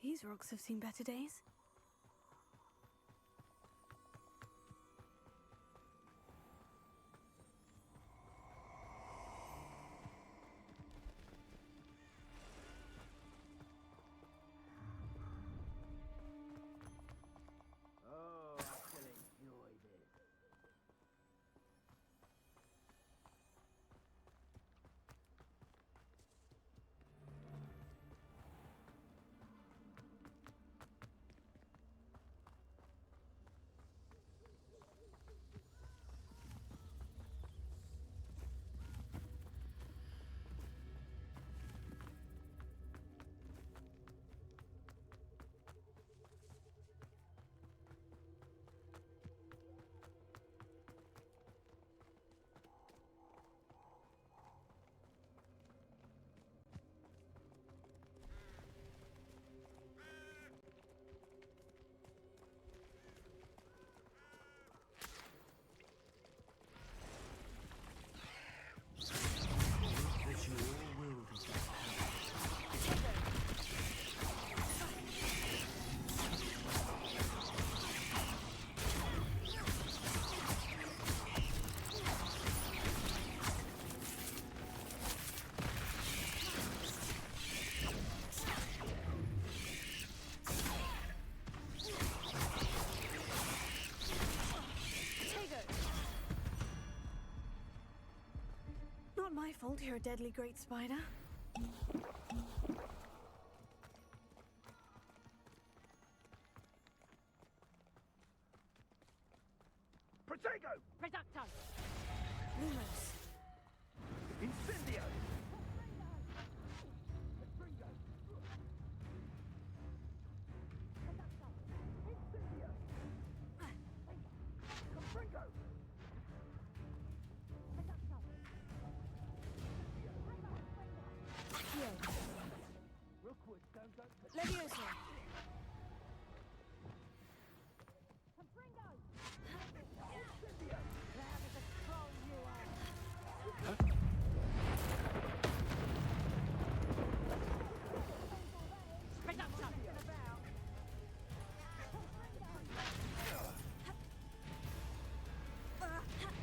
These rocks have seen better days. Oh, I still enjoy this. That you all will be back. Not my fault you're a deadly great spider. Protego! Reducto! Lumos. Incendio! Confringo! Accio. Rookwood, don't go... Levioso. Incendio! Reducto!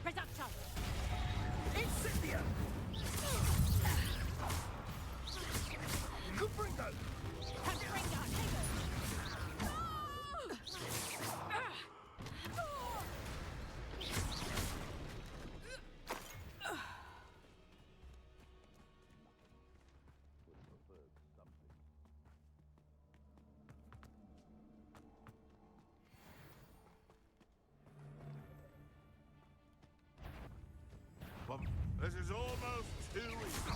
Reducto! Incendio! Confringo! Confringo! Well, this is almost too easy.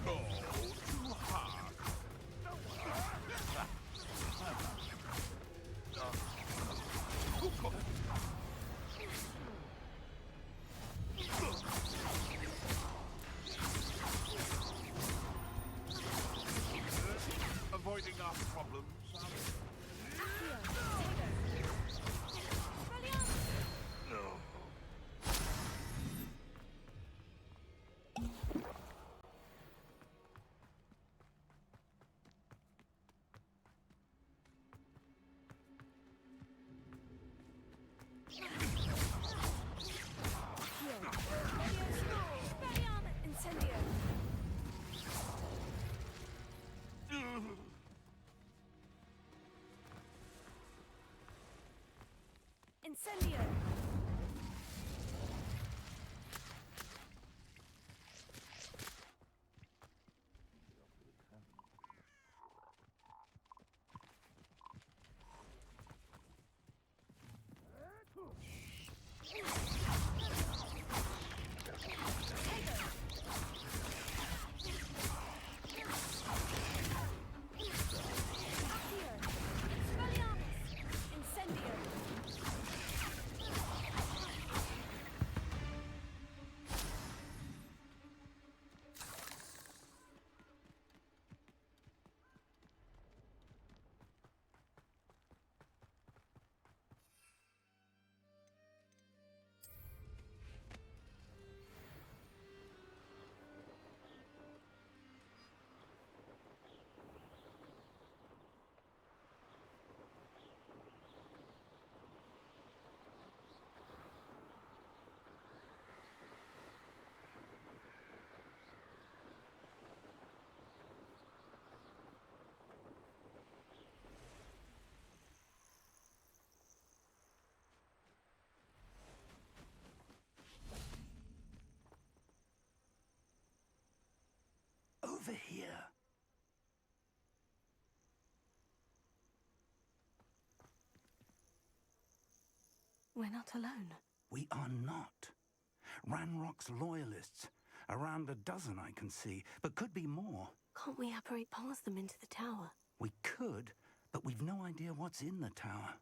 Oh, too hard. Avoiding our problems. No. Incendio. Incendio. Accio. Expelliarmus. Incendio. We're not alone. We are not. Ranrock's loyalists. Around a dozen I can see, but could be more. Can't we apparate past them into the tower? We could, but we've no idea what's in the tower.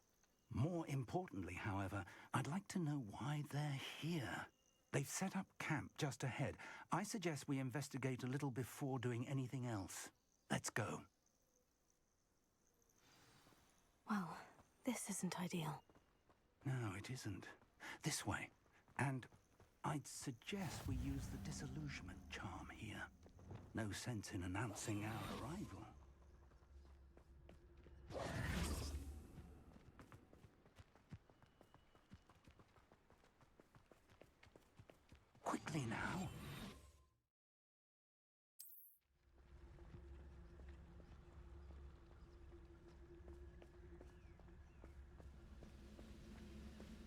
More importantly, however, I'd like to know why they're here. They've set up camp just ahead. I suggest we investigate a little before doing anything else. Let's go. Well, this isn't ideal. No, it isn't. This way. And I'd suggest we use the disillusionment charm here. No sense in announcing our arrival. Quickly now.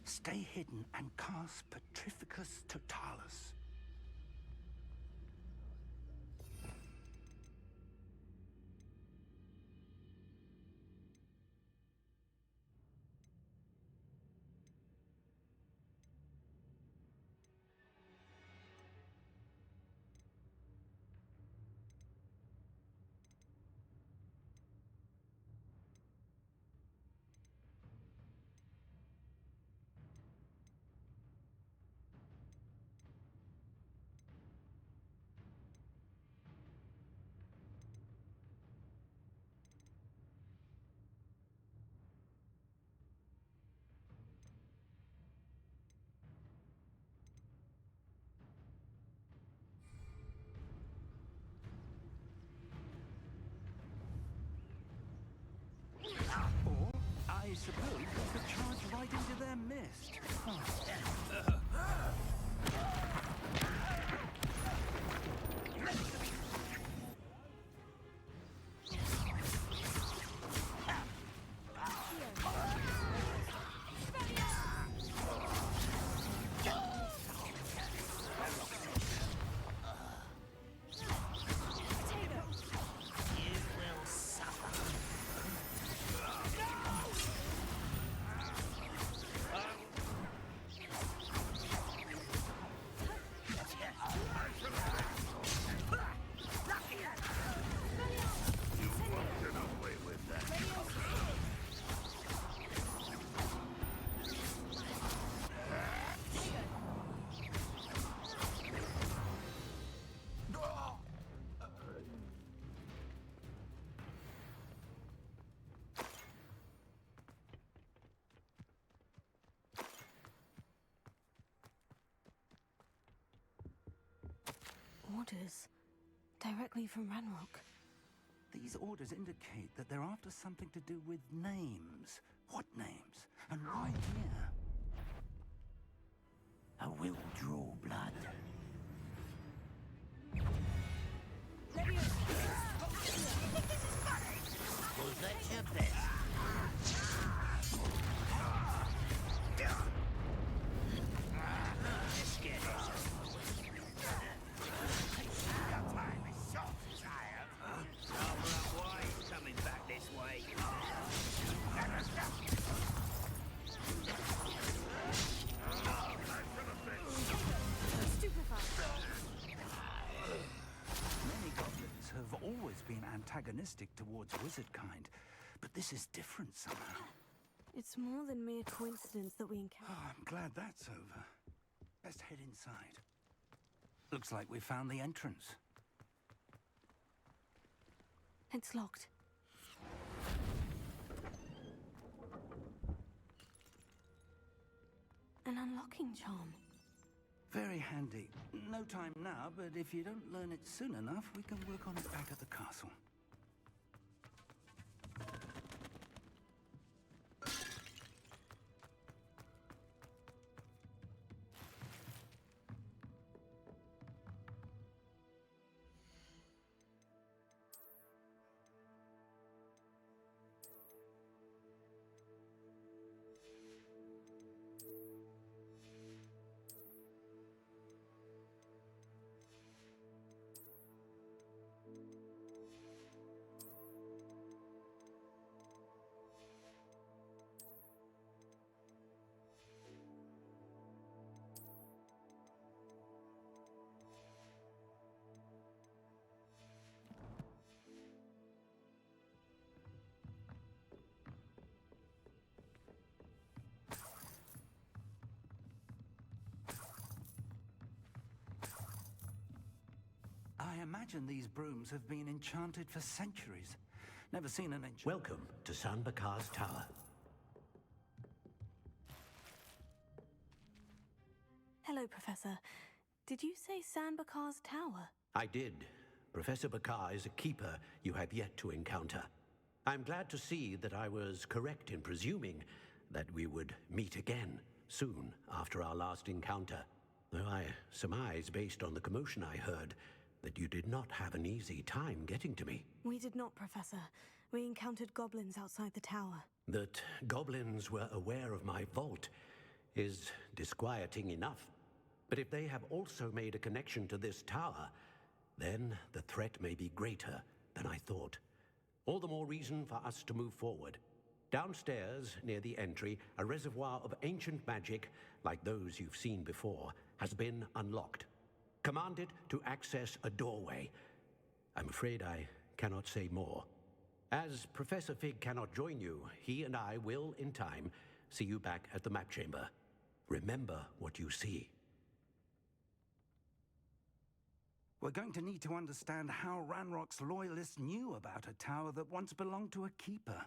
Stay hidden and cast Petrificus Totalis. Or, I suppose we could charge right into their mist. Orders. Directly from Ranrock. These orders indicate that they're after something to do with names. What names? And why here? I will draw blood. Was that your best? Let's get it. Your time is short, sire. Armor up wide, coming back this way. Many goblins have always been antagonistic towards wizard kind, but this is different somehow. It's more than mere coincidence that we encounter. Oh, I'm glad that's over. Best head inside. Looks like we found the entrance. It's locked. An unlocking charm. Very handy. No time now, but if you don't learn it soon enough, we can work on it back at the castle. imagine these brooms have been enchanted for centuries. Never seen an enchant... Welcome to San Bakar's Tower. Hello, Professor. Did you say San Bakar's Tower? I did. Professor Bakar is a keeper you have yet to encounter. I'm glad to see that I was correct in presuming that we would meet again soon after our last encounter. Though I surmise, based on the commotion I heard, that you did not have an easy time getting to me. We did not, Professor. We encountered goblins outside the tower. That goblins were aware of my vault is disquieting enough. But if they have also made a connection to this tower, then the threat may be greater than I thought. All the more reason for us to move forward. Downstairs, near the entry, a reservoir of ancient magic, like those you've seen before, has been unlocked. Command it to access a doorway. I'm afraid I cannot say more. As Professor Fig cannot join you, he and I will, in time, see you back at the map chamber. Remember what you see. We're going to need to understand how Ranrock's loyalists knew about a tower that once belonged to a keeper.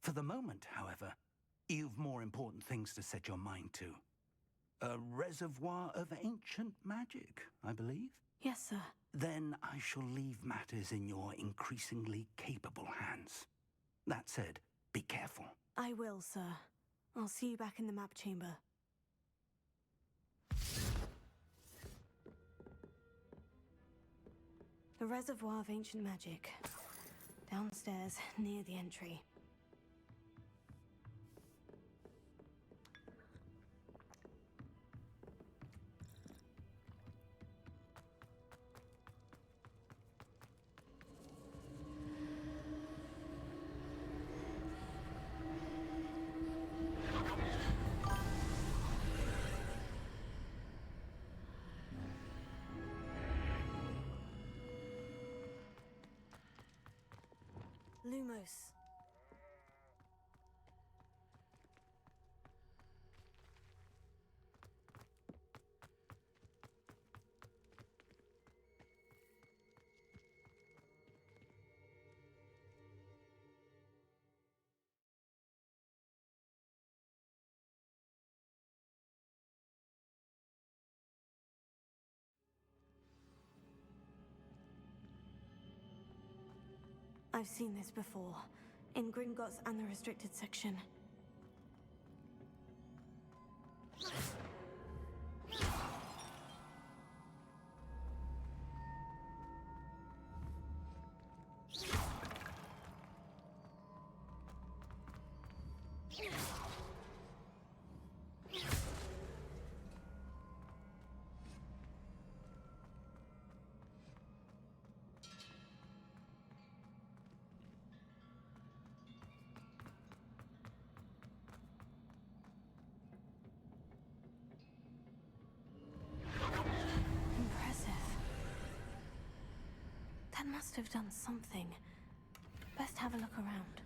For the moment, however, you've more important things to set your mind to. A reservoir of ancient magic, I believe? Yes, sir. Then I shall leave matters in your increasingly capable hands. That said, be careful. I will, sir. I'll see you back in the map chamber. The reservoir of ancient magic. Downstairs, near the entry. Lumos. I've seen this before, in Gringotts and the restricted section. That must have done something. Best have a look around.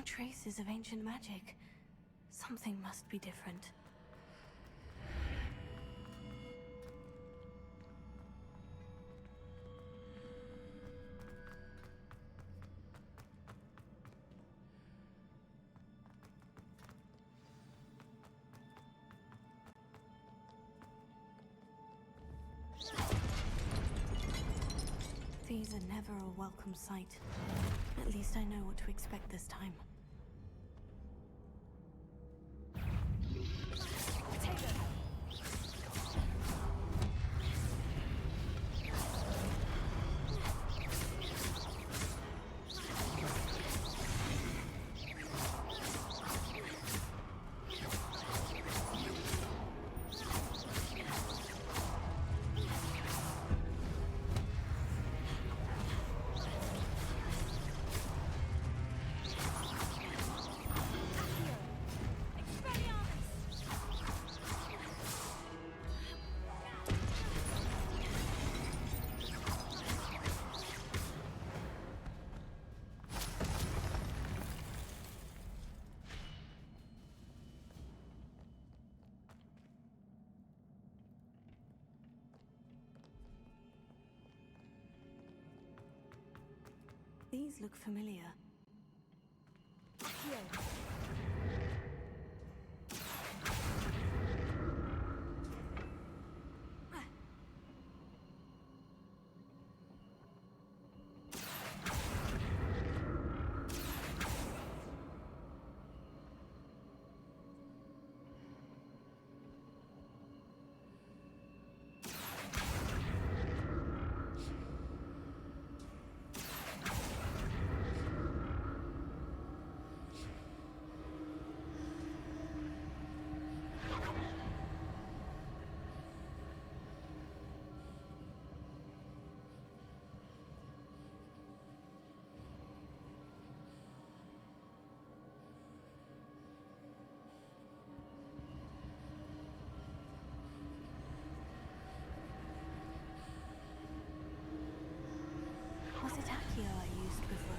traces of ancient magic. Something must be different. These are never a welcome sight. At least I know what to expect this time. These look familiar. Was it Accio I used before?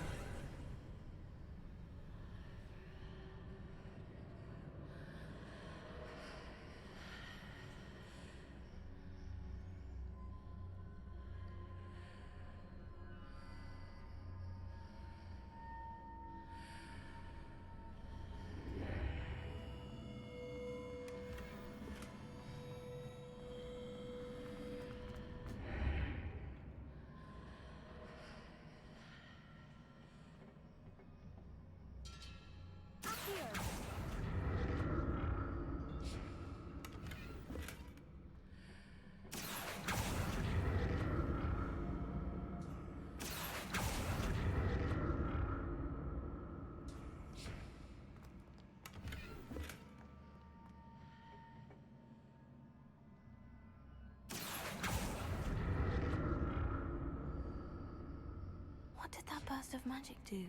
What did that burst of magic do?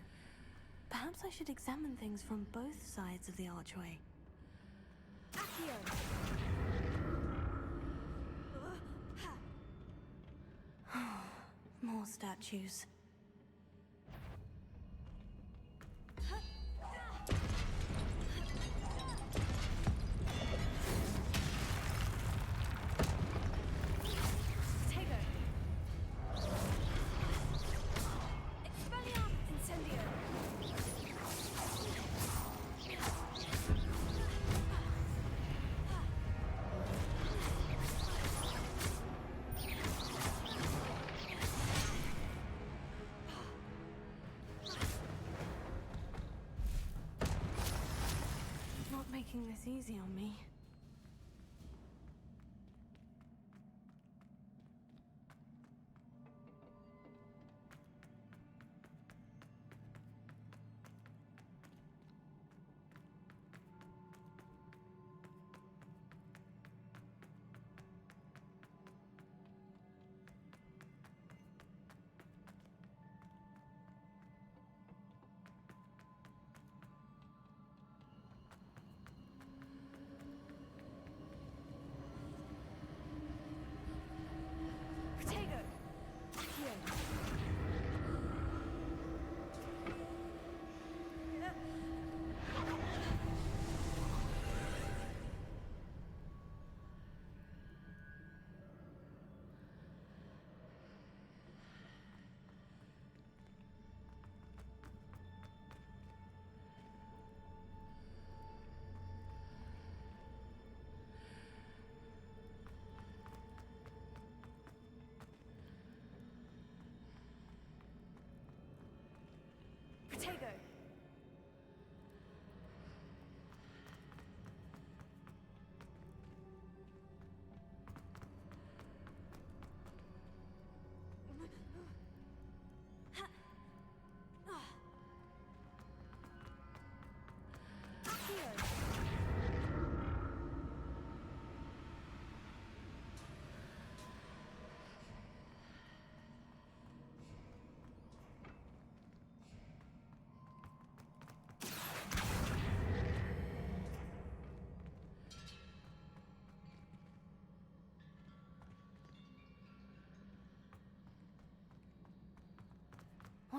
Perhaps I should examine things from both sides of the archway. More statues. Making this easy on me.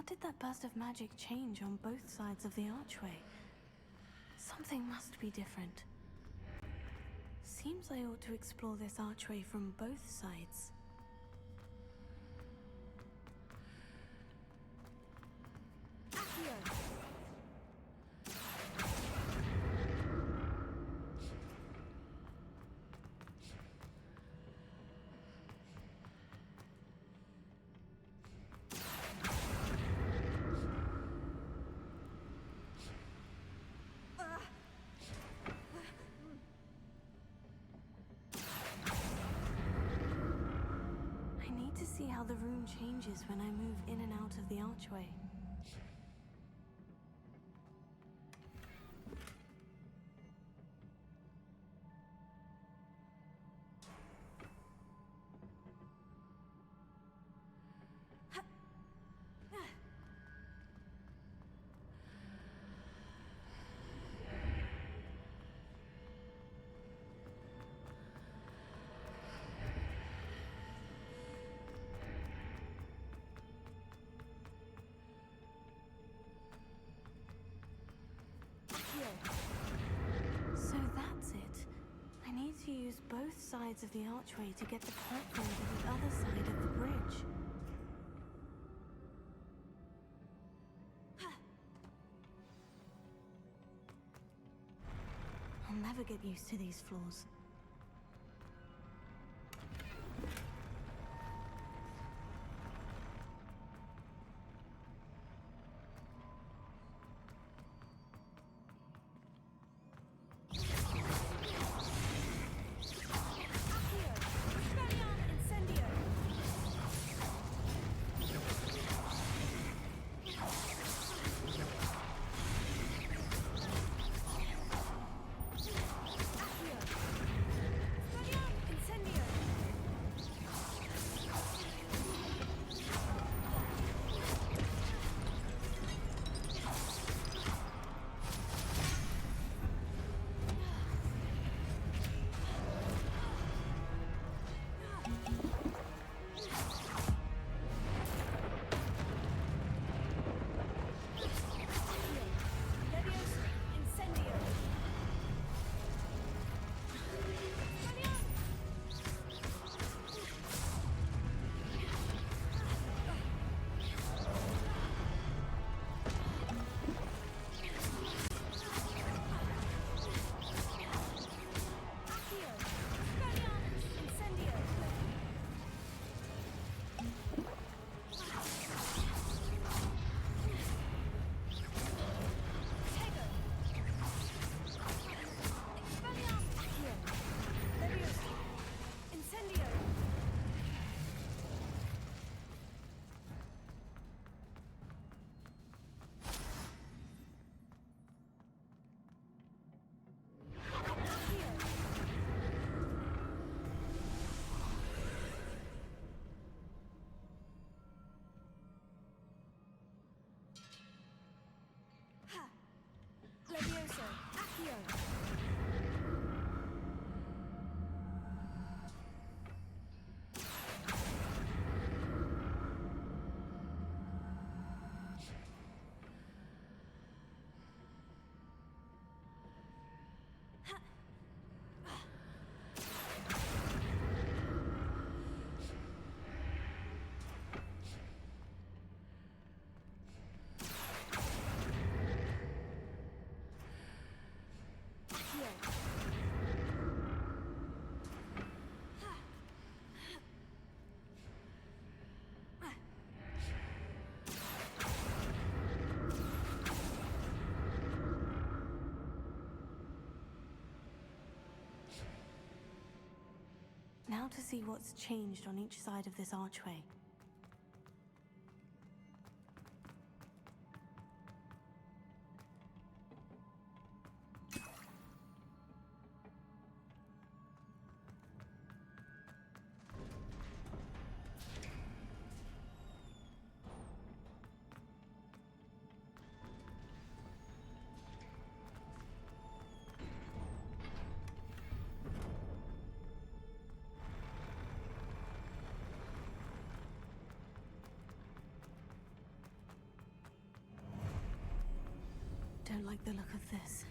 What did that burst of magic change on both sides of the archway? Something must be different. Seems I ought to explore this archway from both sides. See how the room changes when I move in and out of the archway. So that's it. I need to use both sides of the archway to get the platform to the other side of the bridge. I'll never get used to these floors. Now to see what's changed on each side of this archway. don't like the look of this.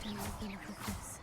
Don't like the look of this.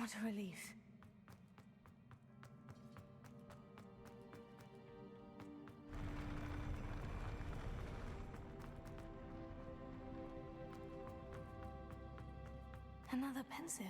What a relief. Another pensive.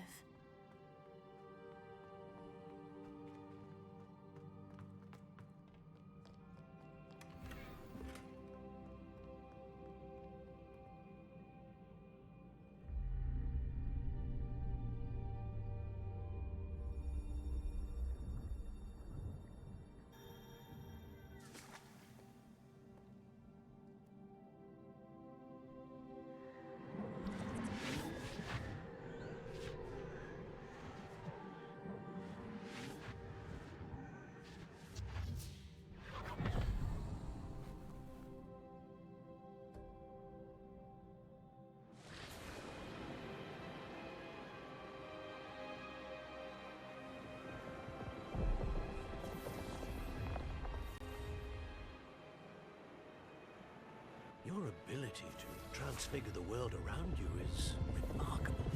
Your ability to transfigure the world around you is remarkable.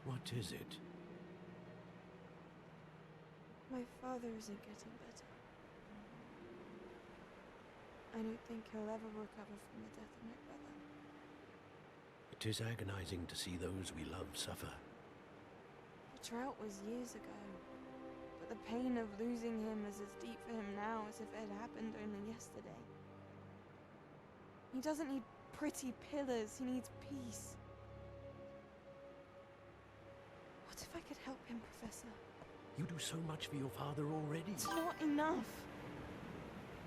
What is it? My father isn't getting better. I don't think he'll ever recover from the death of my brother. It is agonizing to see those we love suffer. The drought was years ago, but the pain of losing him is as deep for him now as if it had happened only yesterday. He doesn't need pretty pillars, he needs peace. What if I could help him, Professor? You do so much for your father already. It's not enough.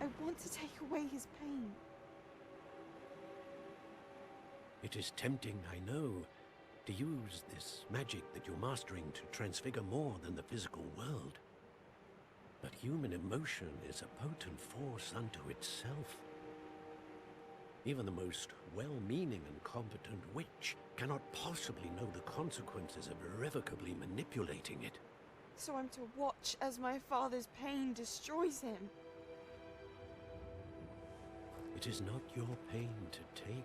I want to take away his pain. It is tempting, I know, to use this magic that you're mastering to transfigure more than the physical world. But human emotion is a potent force unto itself. Even the most well-meaning and competent witch cannot possibly know the consequences of irrevocably manipulating it. So I'm to watch as my father's pain destroys him. It is not your pain to take.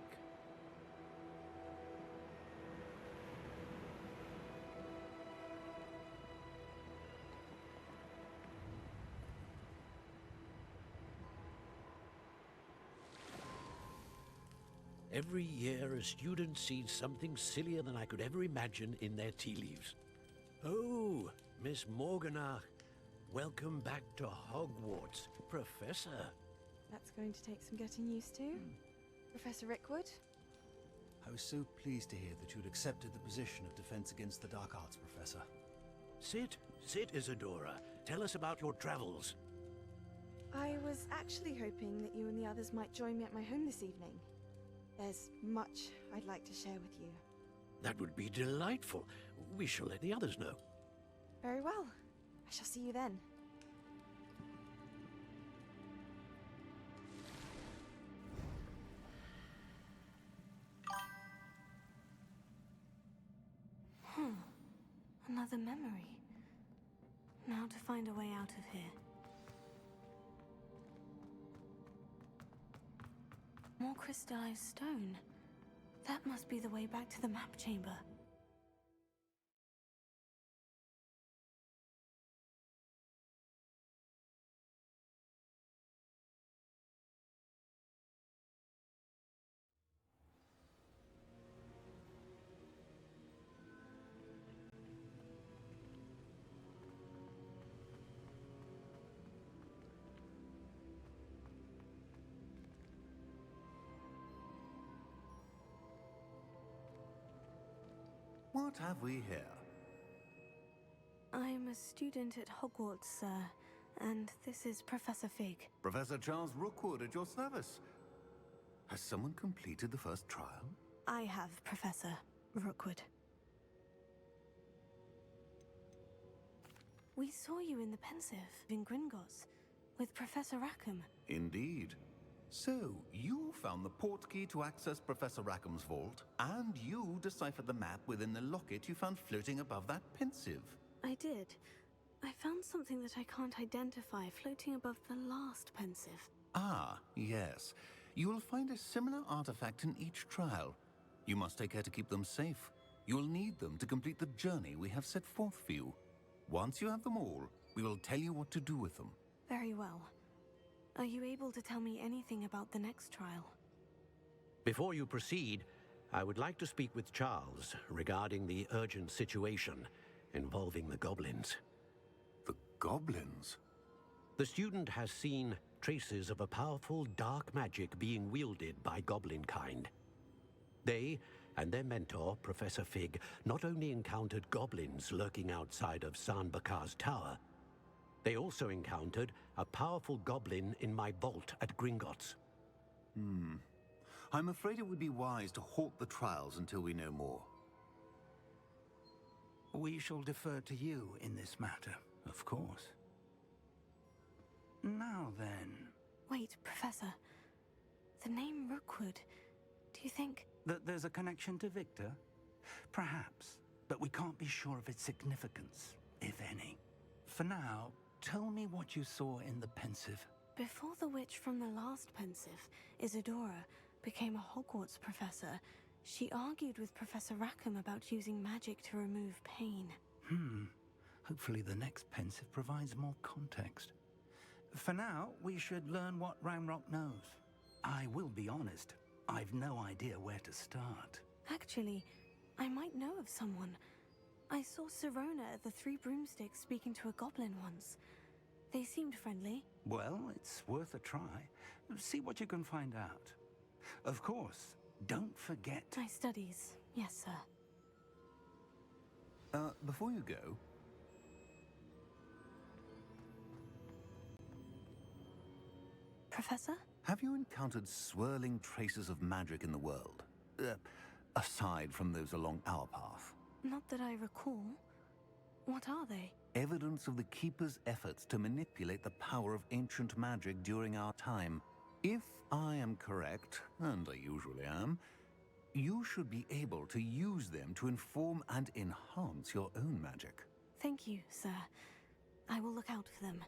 Every year, a student sees something sillier than I could ever imagine in their tea leaves. Oh, Miss Morganach, welcome back to Hogwarts, Professor. That's going to take some getting used to. Professor Rickwood? I was so pleased to hear that you'd accepted the position of Defense Against the Dark Arts, Professor. Sit, Isadora. Tell us about your travels. I was actually hoping that you and the others might join me at my home this evening. There's much I'd like to share with you. That would be delightful. We shall let the others know. Very well. I shall see you then. Another memory. Now to find a way out of here. More crystallized stone. That must be the way back to the map chamber. What have we here? I'm a student at Hogwarts, sir, and this is Professor Fig. Professor Charles Rookwood at your service. Has someone completed the first trial? I have, Professor Rookwood. We saw you in the Pensive in Gringotts with Professor Rackham. Indeed. So, you found the portkey to access Professor Rackham's vault, and you deciphered the map within the locket you found floating above that pensive. I did. I found something that I can't identify floating above the last Pensive. Ah, yes. You will find a similar artifact in each trial. You must take care to keep them safe. You'll need them to complete the journey we have set forth for you. Once you have them all, we will tell you what to do with them. Very well. Are you able to tell me anything about the next trial? Before you proceed, I would like to speak with Charles regarding the urgent situation involving the goblins. The goblins? The student has seen traces of a powerful dark magic being wielded by goblin kind. They and their mentor, Professor Fig, not only encountered goblins lurking outside of San Bakar's tower, they also encountered a powerful goblin in my vault at Gringotts. I'm afraid it would be wise to halt the trials until we know more. We shall defer to you in this matter, of course. Now then... Wait, Professor. The name Rookwood. Do you think... that there's a connection to Victor? Perhaps, but we can't be sure of its significance, if any. For now, tell me what you saw in the pensive. Before the witch from the last pensive, Isadora, became a Hogwarts professor, she argued with Professor Rackham about using magic to remove pain. Hopefully the next pensive provides more context. For now, we should learn what Ranrock knows. I will be honest, I've no idea where to start. Actually, I might know of someone. I saw Sirona at the Three Broomsticks speaking to a goblin once. They seemed friendly. Well, it's worth a try. See what you can find out. Of course, don't forget... My studies, yes, sir. Before you go... Professor? Have you encountered swirling traces of magic in the world? Aside from those along our path. Not that I recall. What are they? Evidence of the Keeper's efforts to manipulate the power of ancient magic during our time. If I am correct, and I usually am, you should be able to use them to inform and enhance your own magic. Thank you, sir. I will look out for them.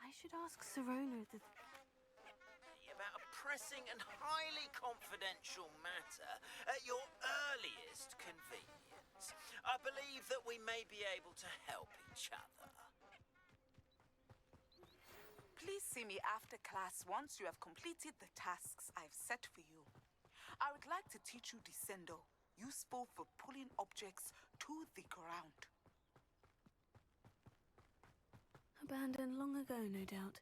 I should ask Sirona About a pressing and highly confidential matter at your earliest convenience. I believe that we may be able to help each other. Please see me after class once you have completed the tasks I've set for you. I would like to teach you Descendo, useful for pulling objects to the ground. abandoned long ago, no doubt.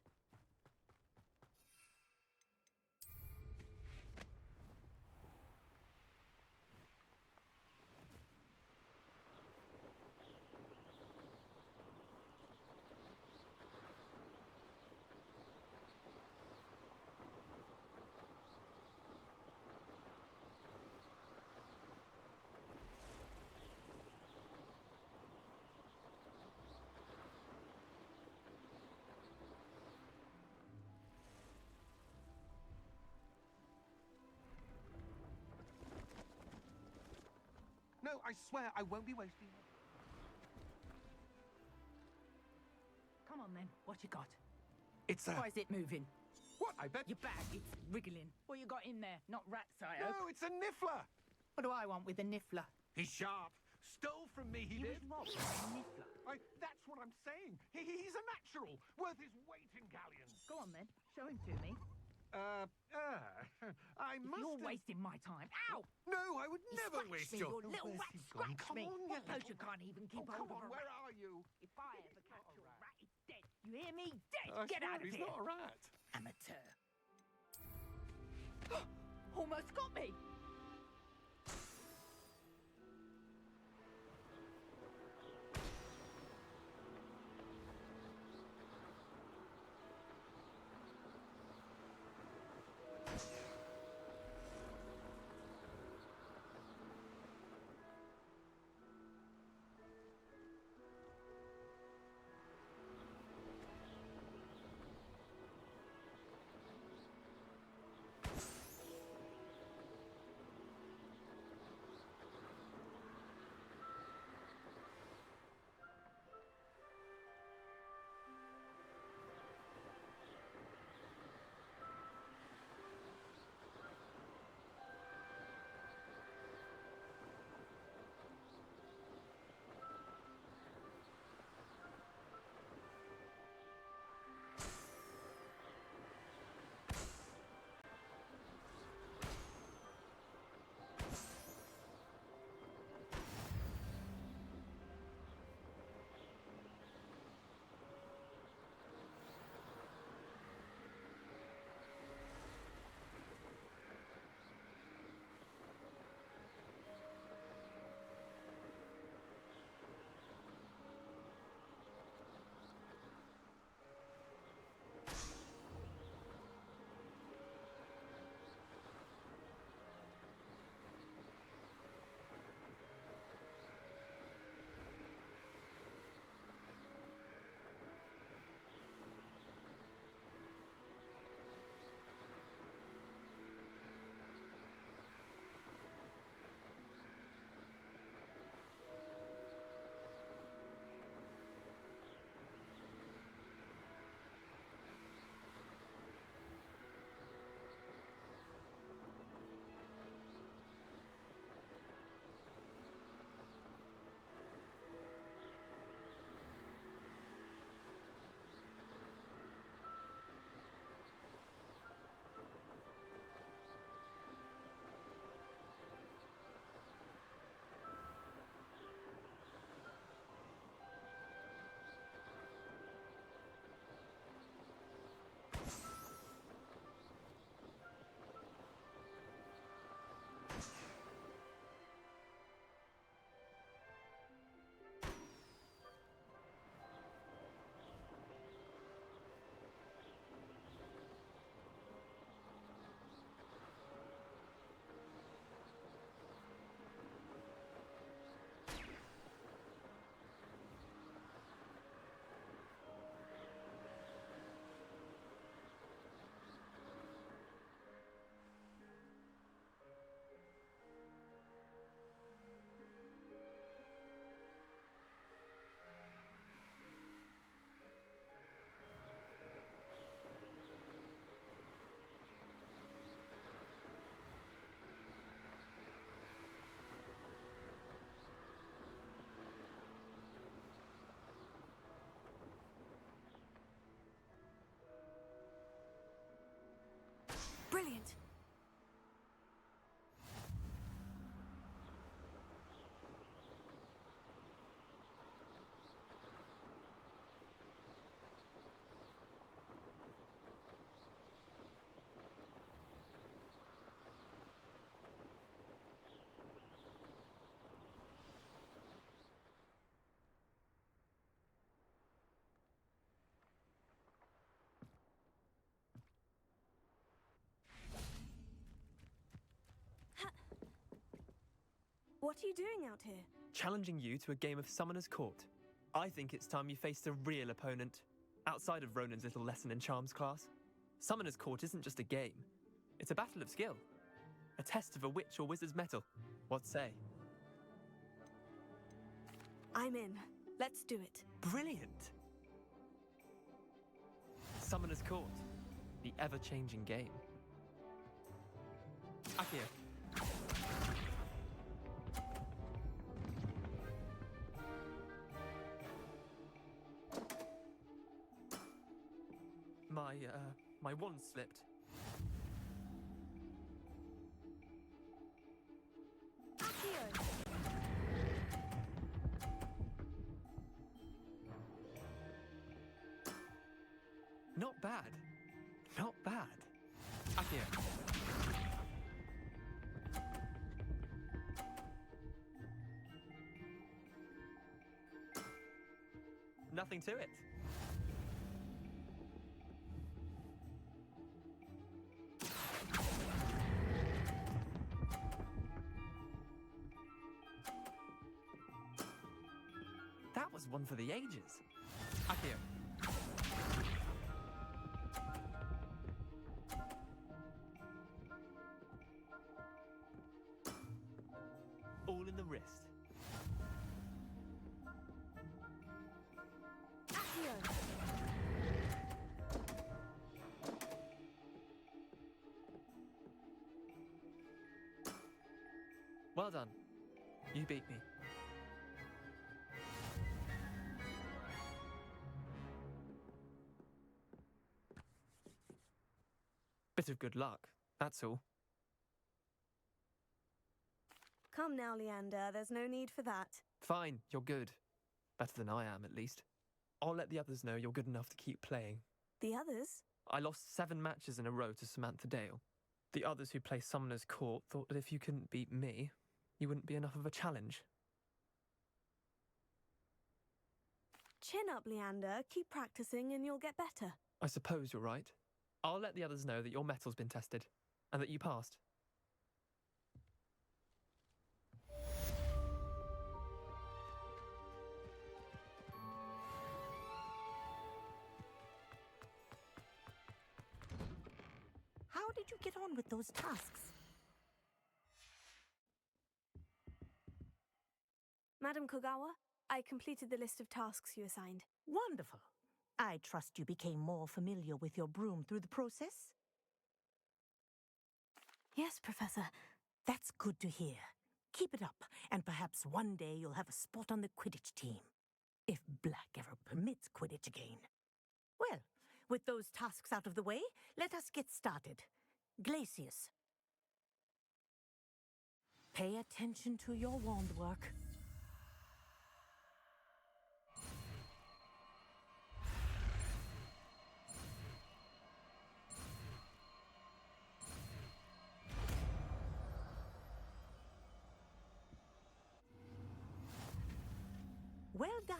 No, I swear I won't be wasting... then? What you got? It's a... Why is it moving? What? I bet... Your bag, it's wriggling. What you got in there? Not rats, I hope. No, it's a niffler! What do I want with a niffler? He's sharp. Stole from me, he did. was robbed by a niffler. That's what I'm saying. He's a natural, worth his weight in galleons. Go on, then. Show him to me. I must... You're wasting my time. Ow! No, I would never waste me, your... you little Where's rat, he gone? scratch Come me. on, What you potion little- can't even keep Oh, hold come of on, a where rat? are you? If I ever catch a rat, it's dead. You hear me? Dead! I Get swear out of he's here! not a rat. Amateur. Almost got me! Brilliant! What are you doing out here? Challenging you to a game of Summoner's Court. I think it's time you faced a real opponent, outside of Ronan's little lesson in charms class. Summoner's Court isn't just a game. It's a battle of skill. A test of a witch or wizard's mettle. What say? I'm in. Let's do it. Brilliant! Summoner's Court, the ever-changing game. Akio. My wand slipped. Akio! Not bad. Not bad. Akio. Nothing to it. That was one for the ages. Akio. All in the wrist. Akio! Well done. You beat me. Bit of good luck, that's all. Come now, Leander, there's no need for that. Fine, you're good. Better than I am, at least. I'll let the others know you're good enough to keep playing. The others? I lost 7 matches in a row to Samantha Dale. The others who play Summoner's Court thought that if you couldn't beat me, you wouldn't be enough of a challenge. Chin up, Leander. Keep practicing and you'll get better. I suppose you're right. I'll let the others know that your metal's been tested, and that you passed. How did you get on with those tasks? Madam Kogawa, I completed the list of tasks you assigned. Wonderful. I trust you became more familiar with your broom through the process? Yes, Professor. That's good to hear. Keep it up, and perhaps one day you'll have a spot on the Quidditch team. If Black ever permits Quidditch again. Well, with those tasks out of the way, let us get started. Glacius. Pay attention to your wand work. Well done.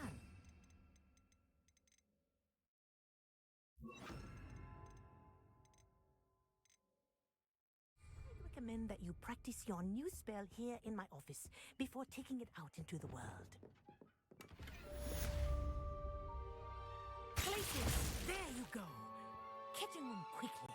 I'd recommend that you practice your new spell here in my office before taking it out into the world. Places! There you go! Catching them quickly.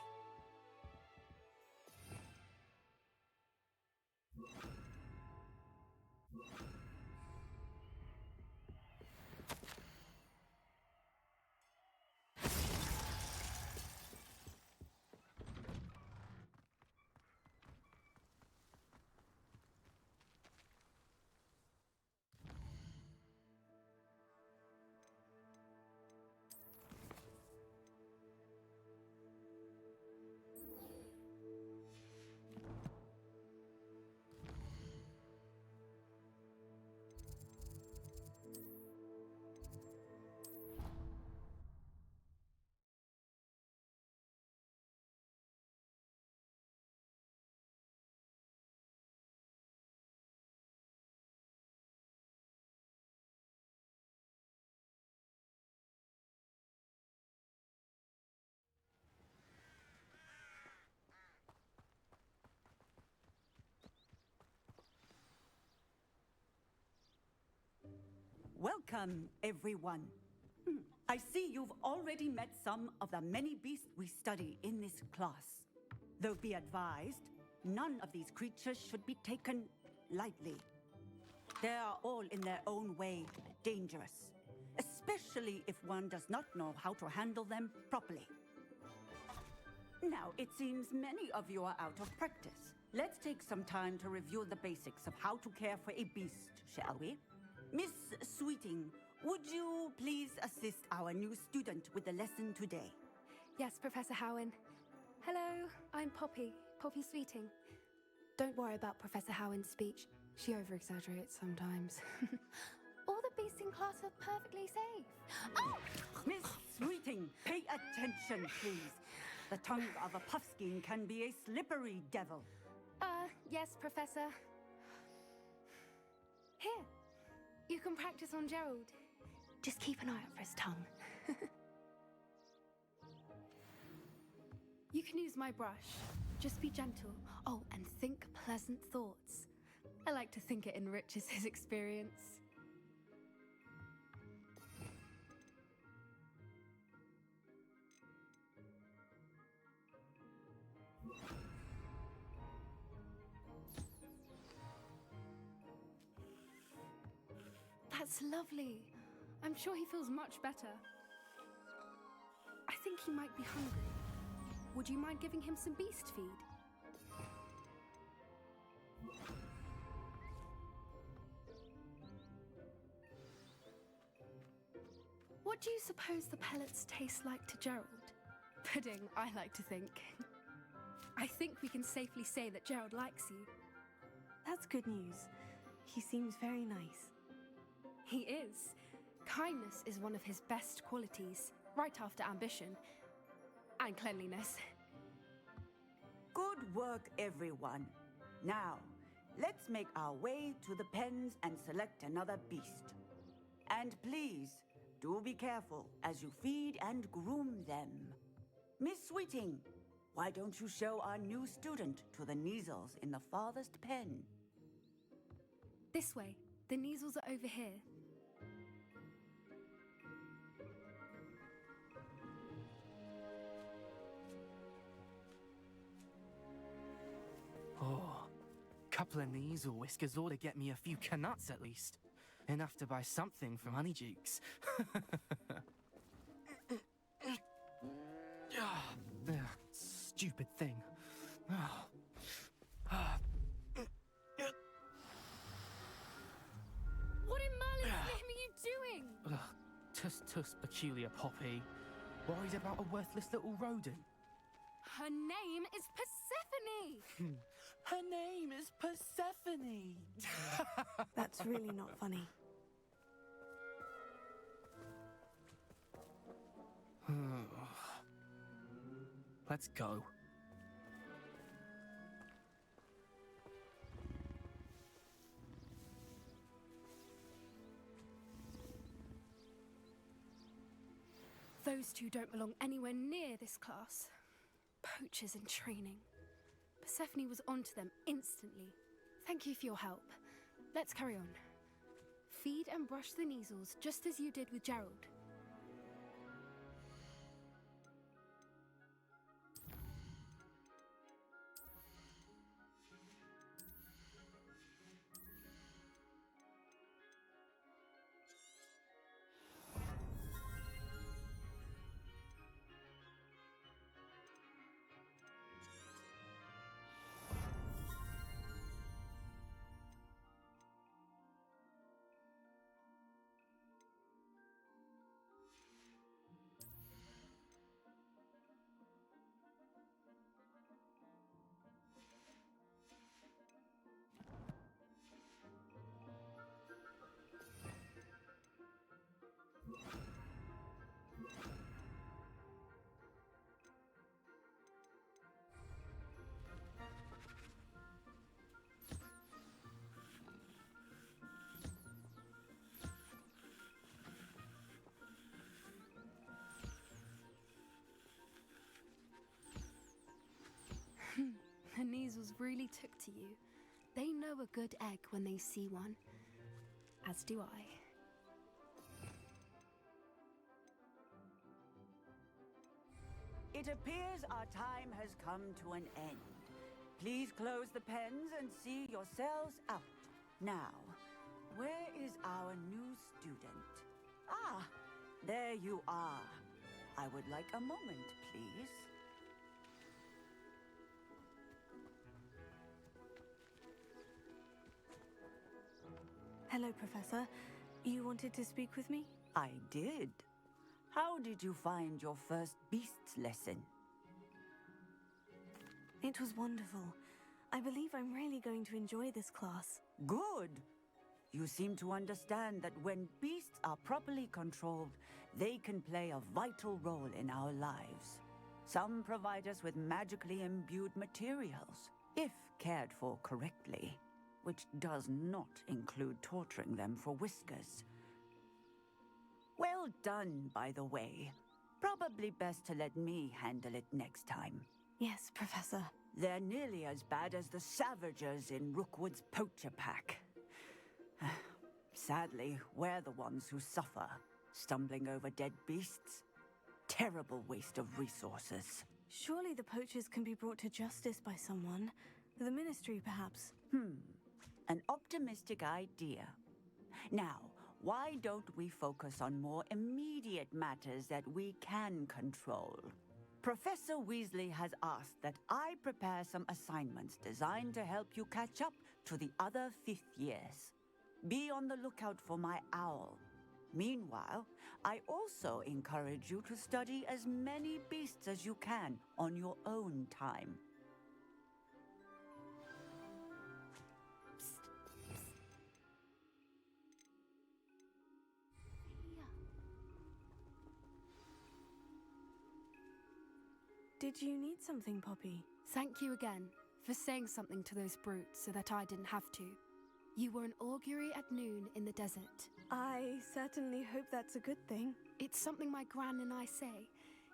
Welcome, everyone. I see you've already met some of the many beasts we study in this class. Though be advised, none of these creatures should be taken lightly. They are all in their own way dangerous, especially if one does not know how to handle them properly. Now, it seems many of you are out of practice. Let's take some time to review the basics of how to care for a beast, shall we? Miss Sweeting, would you please assist our new student with the lesson today? Yes, Professor Howen. Hello, I'm Poppy Sweeting. Don't worry about Professor Howen's speech. She over-exaggerates sometimes. All the beasts in class are perfectly safe. Oh! Miss Sweeting, pay attention, please. The tongue of a puffskein can be a slippery devil. Yes, Professor. Here, you can practice on Gerald. Just keep an eye out for his tongue. You can use my brush. Just be gentle. Oh, and think pleasant thoughts. I like to think it enriches his experience. That's lovely. I'm sure he feels much better. I think he might be hungry. Would you mind giving him some beast feed? What do you suppose the pellets taste like to Gerald? Pudding, I like to think. I think we can safely say that Gerald likes you. That's good news. He seems very nice. He is. Kindness is one of his best qualities, right after ambition. And cleanliness. Good work, everyone. Now, let's make our way to the pens and select another beast. And please, do be careful as you feed and groom them. Miss Sweeting, why don't you show our new student to the Neasels in the farthest pen? This way. The Neasels are over here. Oh, couple of Neasel whiskers ought to get me a few canuts at least. Enough to buy something from Honeydukes. Stupid thing. What in Merlin's name are you doing? Tuss, peculiar Poppy. Worried about a worthless little rodent? Her name is Persephone! Her name is Persephone! That's really not funny. Let's go. Those two don't belong anywhere near this class. Poachers in training. Persephone was onto them instantly. Thank you for your help. Let's carry on. Feed and brush the Neasels just as you did with Gerald. The Neasels really took to you. They know a good egg when they see one. As do I. It appears our time has come to an end. Please close the pens and see yourselves out. Now, where is our new student? Ah, there you are. I would like a moment, please. Hello, Professor. You wanted to speak with me? I did. How did you find your first beasts lesson? It was wonderful. I believe I'm really going to enjoy this class. Good. You seem to understand that when beasts are properly controlled, they can play a vital role in our lives. Some provide us with magically imbued materials, if cared for correctly, which does not include torturing them for whiskers. Well done, by the way. Probably best to let me handle it next time. Yes, Professor. They're nearly as bad as the Savagers in Rookwood's poacher pack. Sadly, we're the ones who suffer, stumbling over dead beasts. Terrible waste of resources. Surely the poachers can be brought to justice by someone. The Ministry, perhaps. An optimistic idea. Now, why don't we focus on more immediate matters that we can control? Professor Weasley has asked that I prepare some assignments designed to help you catch up to the other 5th years. Be on the lookout for my owl. Meanwhile, I also encourage you to study as many beasts as you can on your own time. Did you need something, Poppy? Thank you again for saying something to those brutes so that I didn't have to. You were an augury at noon in the desert. I certainly hope that's a good thing. It's something my gran and I say.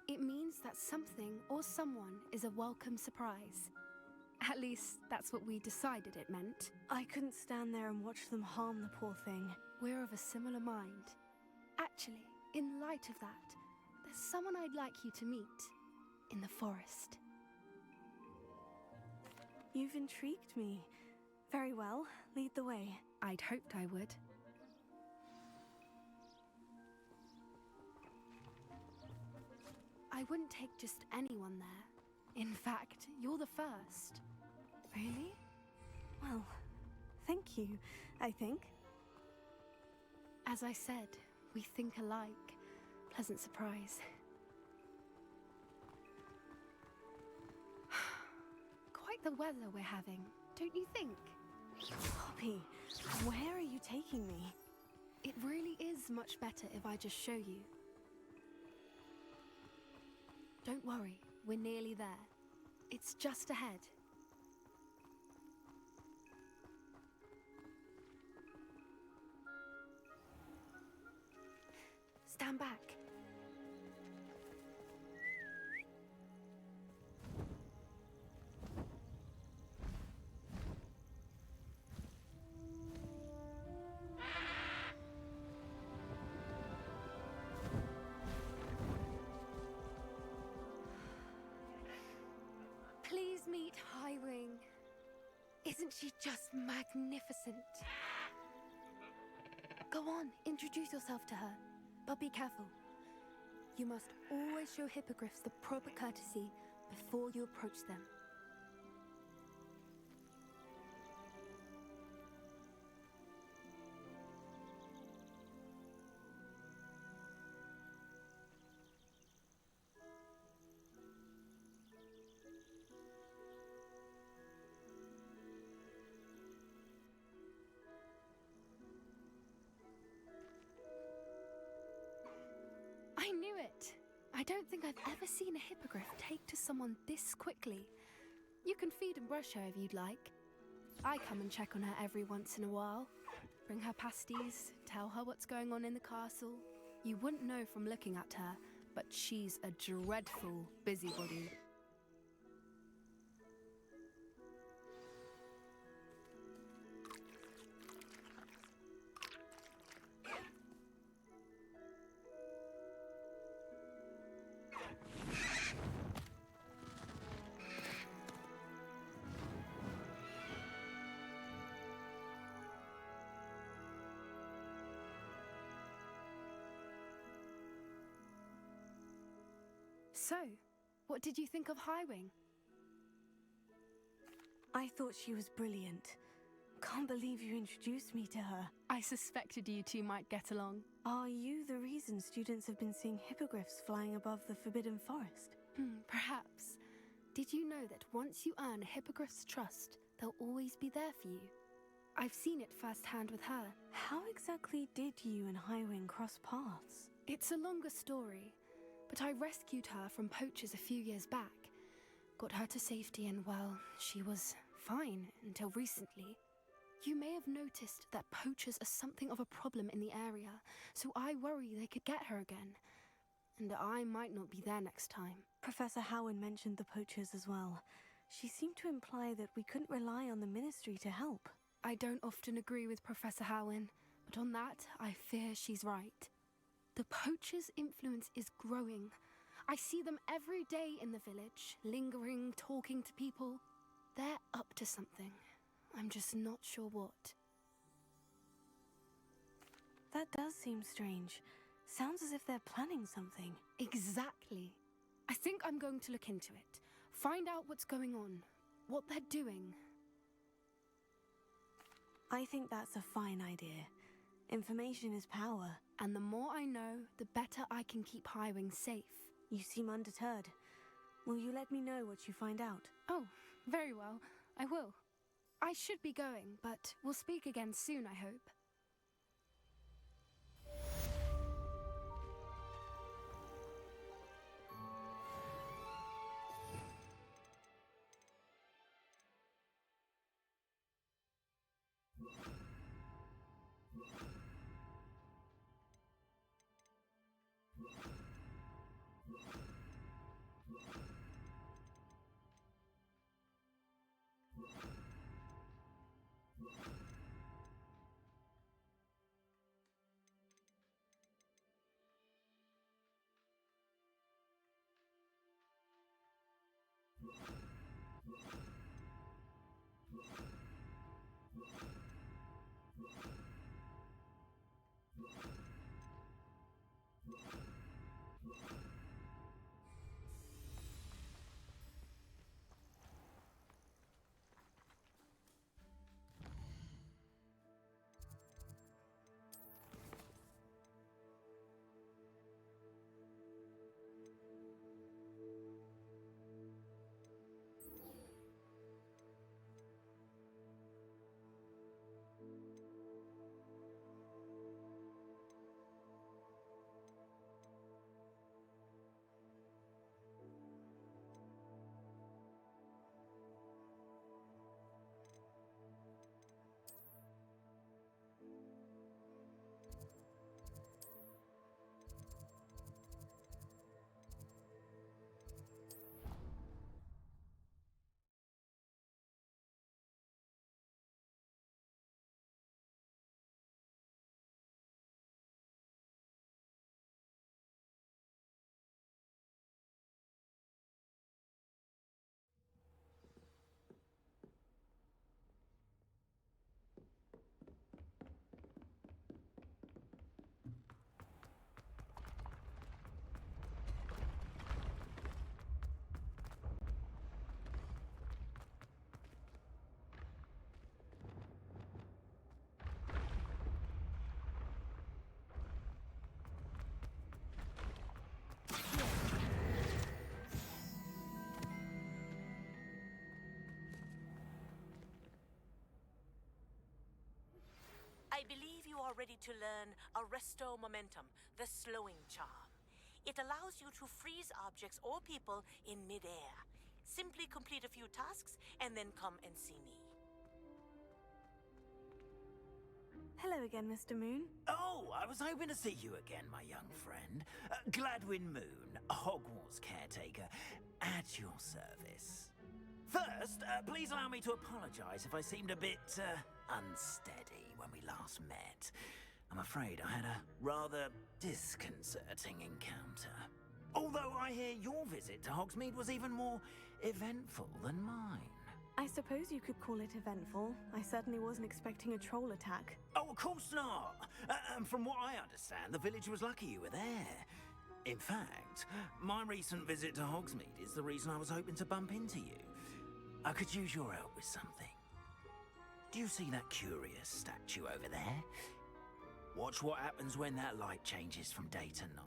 It means that something or someone is a welcome surprise. At least, that's what we decided it meant. I couldn't stand there and watch them harm the poor thing. We're of a similar mind. Actually, in light of that, there's someone I'd like you to meet. In the forest. You've intrigued me. Very well, lead the way. I'd hoped I would. I wouldn't take just anyone there. In fact, you're the first. Really? Well, thank you, I think. As I said, we think alike. Pleasant surprise. Quite the weather we're having, don't you think? Poppy, where are you taking me? It really is much better if I just show you. Don't worry, we're nearly there. It's just ahead. Stand back. Please meet Highwing. Isn't she just magnificent? Go on, introduce yourself to her. But be careful. You must always show hippogriffs the proper courtesy before you approach them. I knew it! I don't think I've ever seen a hippogriff take to someone this quickly. You can feed and brush her if you'd like. I come and check on her every once in a while. Bring her pasties, tell her what's going on in the castle. You wouldn't know from looking at her, but she's a dreadful busybody. So, what did you think of Highwing? I thought she was brilliant. Can't believe you introduced me to her. I suspected you two might get along. Are you the reason students have been seeing hippogriffs flying above the Forbidden Forest? Perhaps. Did you know that once you earn a hippogriff's trust, they'll always be there for you? I've seen it firsthand with her. How exactly did you and Highwing cross paths? It's a longer story, but I rescued her from poachers a few years back. Got her to safety and, well, she was fine until recently. You may have noticed that poachers are something of a problem in the area, so I worry they could get her again. And I might not be there next time. Professor Howin mentioned the poachers as well. She seemed to imply that we couldn't rely on the Ministry to help. I don't often agree with Professor Howin, but on that, I fear she's right. The poachers' influence is growing. I see them every day in the village, lingering, talking to people. They're up to something. I'm just not sure what. That does seem strange. Sounds as if they're planning something. Exactly. I think I'm going to look into it. Find out what's going on, what they're doing. I think that's a fine idea. Information is power. And the more I know, the better I can keep Highwing safe. You seem undeterred. Will you let me know what you find out? Oh, very well. I will. I should be going, but we'll speak again soon, I hope. I believe you are ready to learn Arresto Momentum, the slowing charm. It allows you to freeze objects or people in midair. Simply complete a few tasks and then come and see me. Hello again, Mr. Moon. Oh, I was hoping to see you again, my young friend. Gladwin Moon, Hogwarts caretaker, at your service. First, please allow me to apologize if I seemed a bit unsteady when we last met. I'm afraid I had a rather disconcerting encounter. Although I hear your visit to Hogsmeade was even more eventful than mine. I suppose you could call it eventful. I certainly wasn't expecting a troll attack. Oh, of course not. And from what I understand, the village was lucky you were there. In fact, my recent visit to Hogsmeade is the reason I was hoping to bump into you. I could use your help with something. Do you see that curious statue over there? Watch what happens when that light changes from day to night.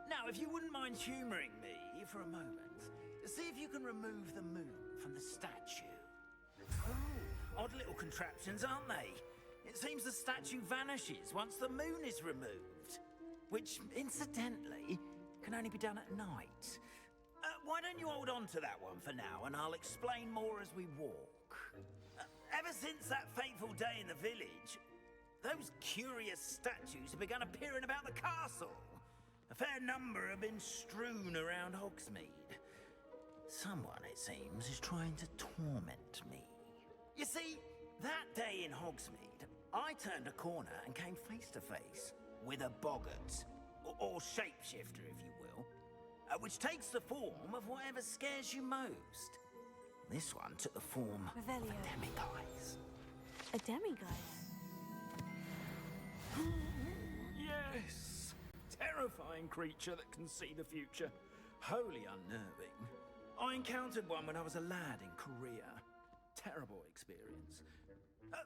Now, if you wouldn't mind humouring me for a moment, see if you can remove the moon from the statue. Oh, odd little contraptions, aren't they? It seems the statue vanishes once the moon is removed, which, incidentally, can only be done at night. Why don't you hold on to that one for now, and I'll explain more as we walk. Ever since that fateful day in the village, those curious statues have begun appearing about the castle. A fair number have been strewn around Hogsmeade. Someone, it seems, is trying to torment me. You see, that day in Hogsmeade, I turned a corner and came face to face with a boggart, or shapeshifter, if you will, which takes the form of whatever scares you most. This one took the form of a demiguise. A demiguise? Yes! Terrifying creature that can see the future. Wholly unnerving. I encountered one when I was a lad in Korea. Terrible experience.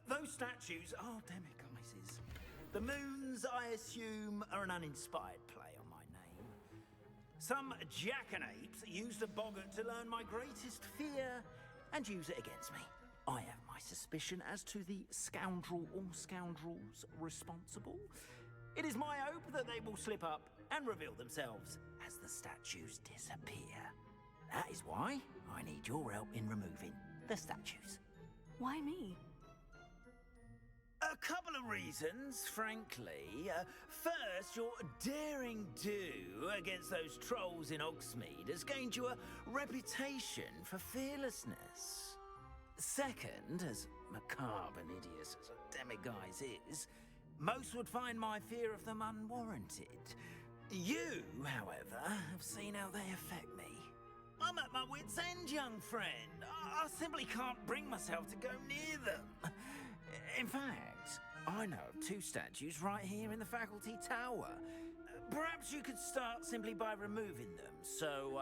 Those statues are demiguises. The moons, I assume, are an uninspired play on my name. Some jackanapes used a boggart to learn my greatest fear and use it against me. I have my suspicion as to the scoundrel or scoundrels responsible. It is my hope that they will slip up and reveal themselves as the statues disappear. That is why I need your help in removing the statues. Why me? A couple of reasons, frankly. First, your daring do against those trolls in Hogsmeade has gained you a reputation for fearlessness. Second, as macabre and hideous as a demiguise is, most would find my fear of them unwarranted. You, however, have seen how they affect me. I'm at my wit's end, young friend. I simply can't bring myself to go near them. In fact, I know of two statues right here in the faculty tower. Perhaps you could start simply by removing them, so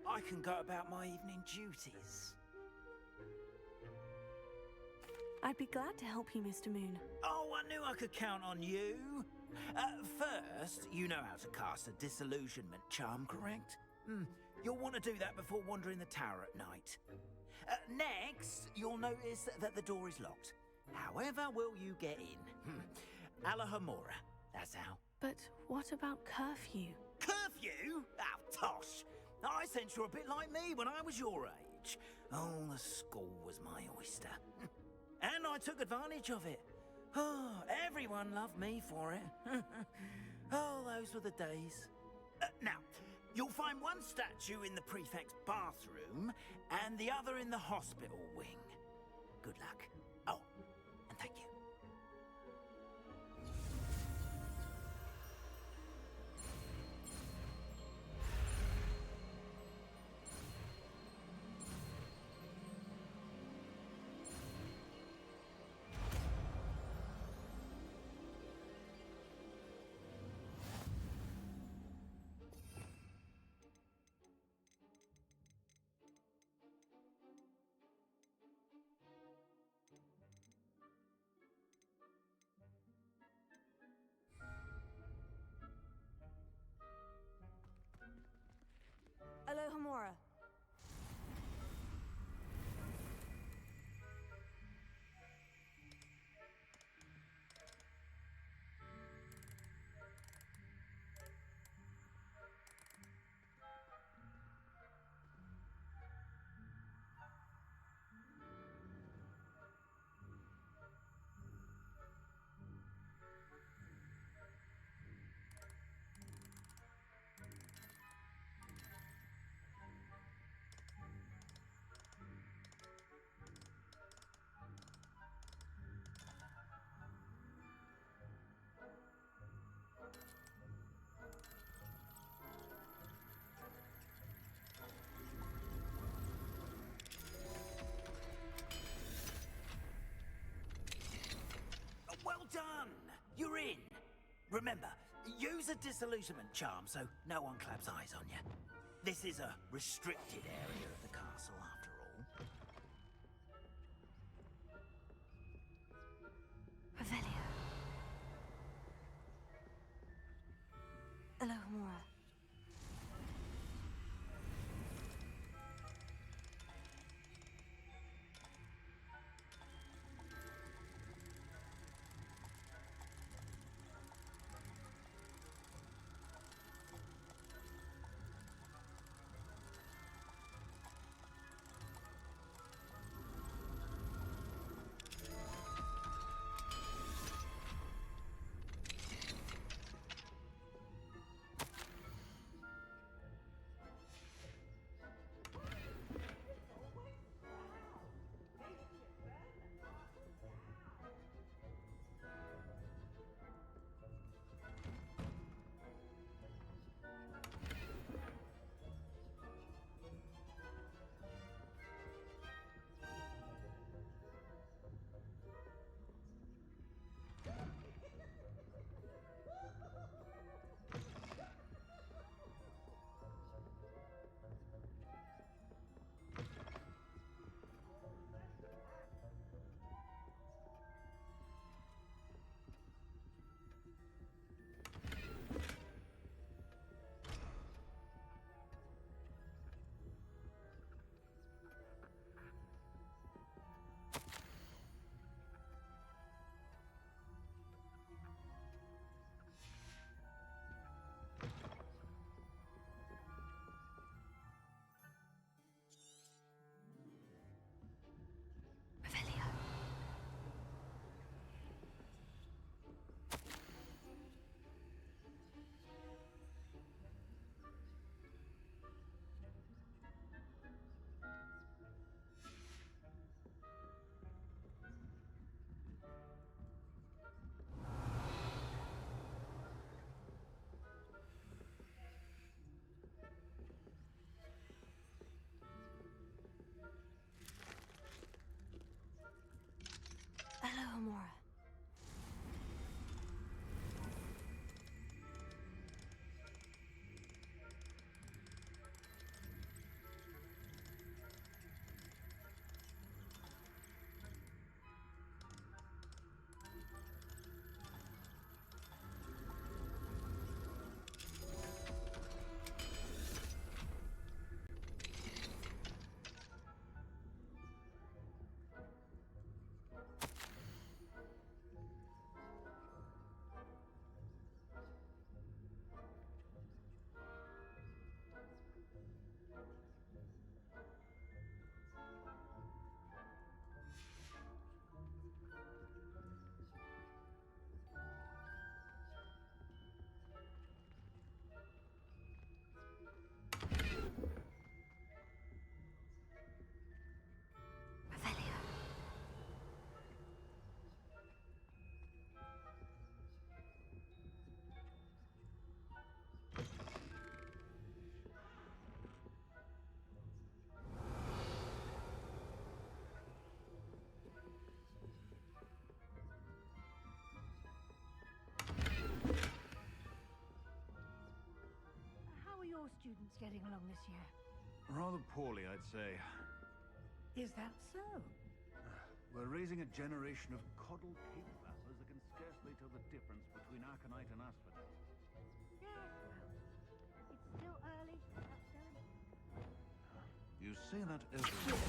I can go about my evening duties. I'd be glad to help you, Mr. Moon. Oh, I knew I could count on you. First, you know how to cast a disillusionment charm, correct? You'll want to do that before wandering the tower at night. Next, you'll notice that the door is locked. However will you get in? Alahomora, that's how. But what about curfew? Curfew? Oh, tosh. I sense you're a bit like me when I was your age. Oh, the school was my oyster. And I took advantage of it. Oh, everyone loved me for it. Oh, those were the days. Now, you'll find one statue in the prefect's bathroom and the other in the hospital wing. Good luck. Oh, and thank you. You're in. Remember, use a disillusionment charm so no one claps eyes on you. This is a restricted area of the castle, after all. Revelio. Alohomora. Alohomora. How are your students getting along this year? Rather poorly, I'd say. Is that so? We're raising a generation of coddled cave dwellers that can scarcely tell the difference between Aconite and Asphodel. Yes, well, it's still early. Perhaps they'll improve. You say that every year.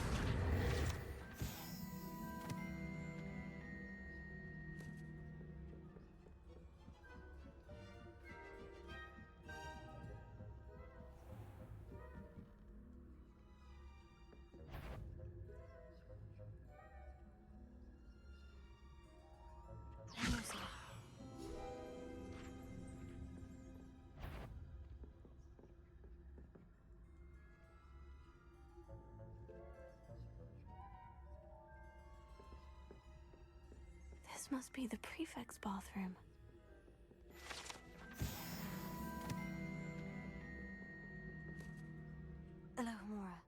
This must be the prefect's bathroom. Alohomora.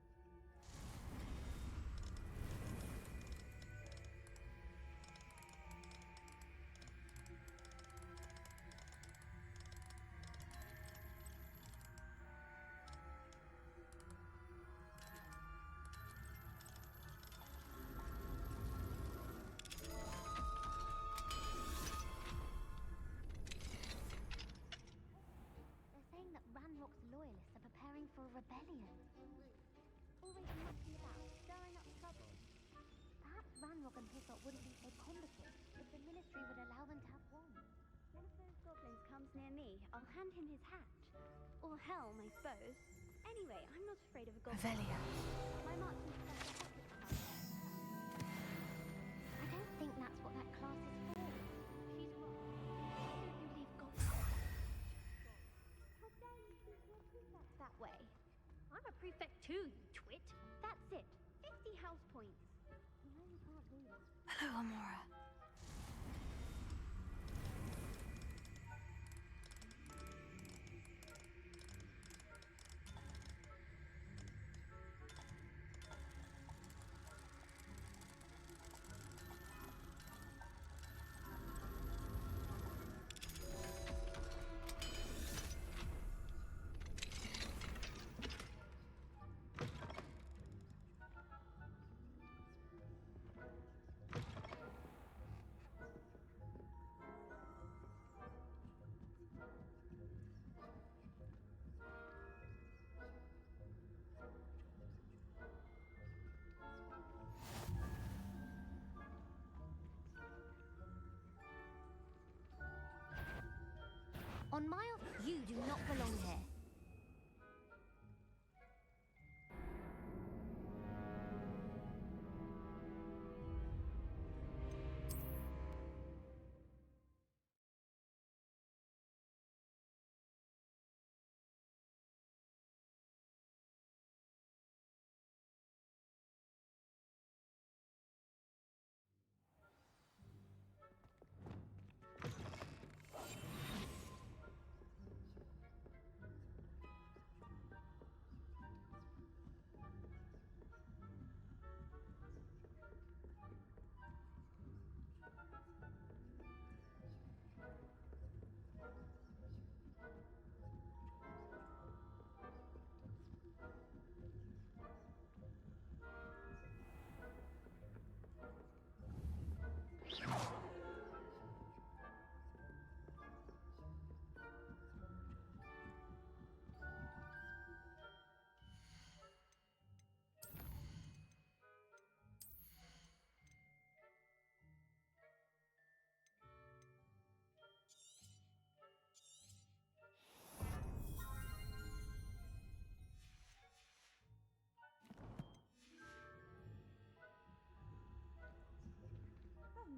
near me, I'll hand him his hat. Or helm, I suppose. Anyway, I'm not afraid of a goblin. Revelia. My marksman's class is Hogwarts. I don't think that's what that class is for. She's wrong. I don't believe goblins. How dare you speak to a prefect that way? I'm a prefect too, you twit. That's it. 50 house points. You know you can't do that. Hello, Amora. On my you do not belong here.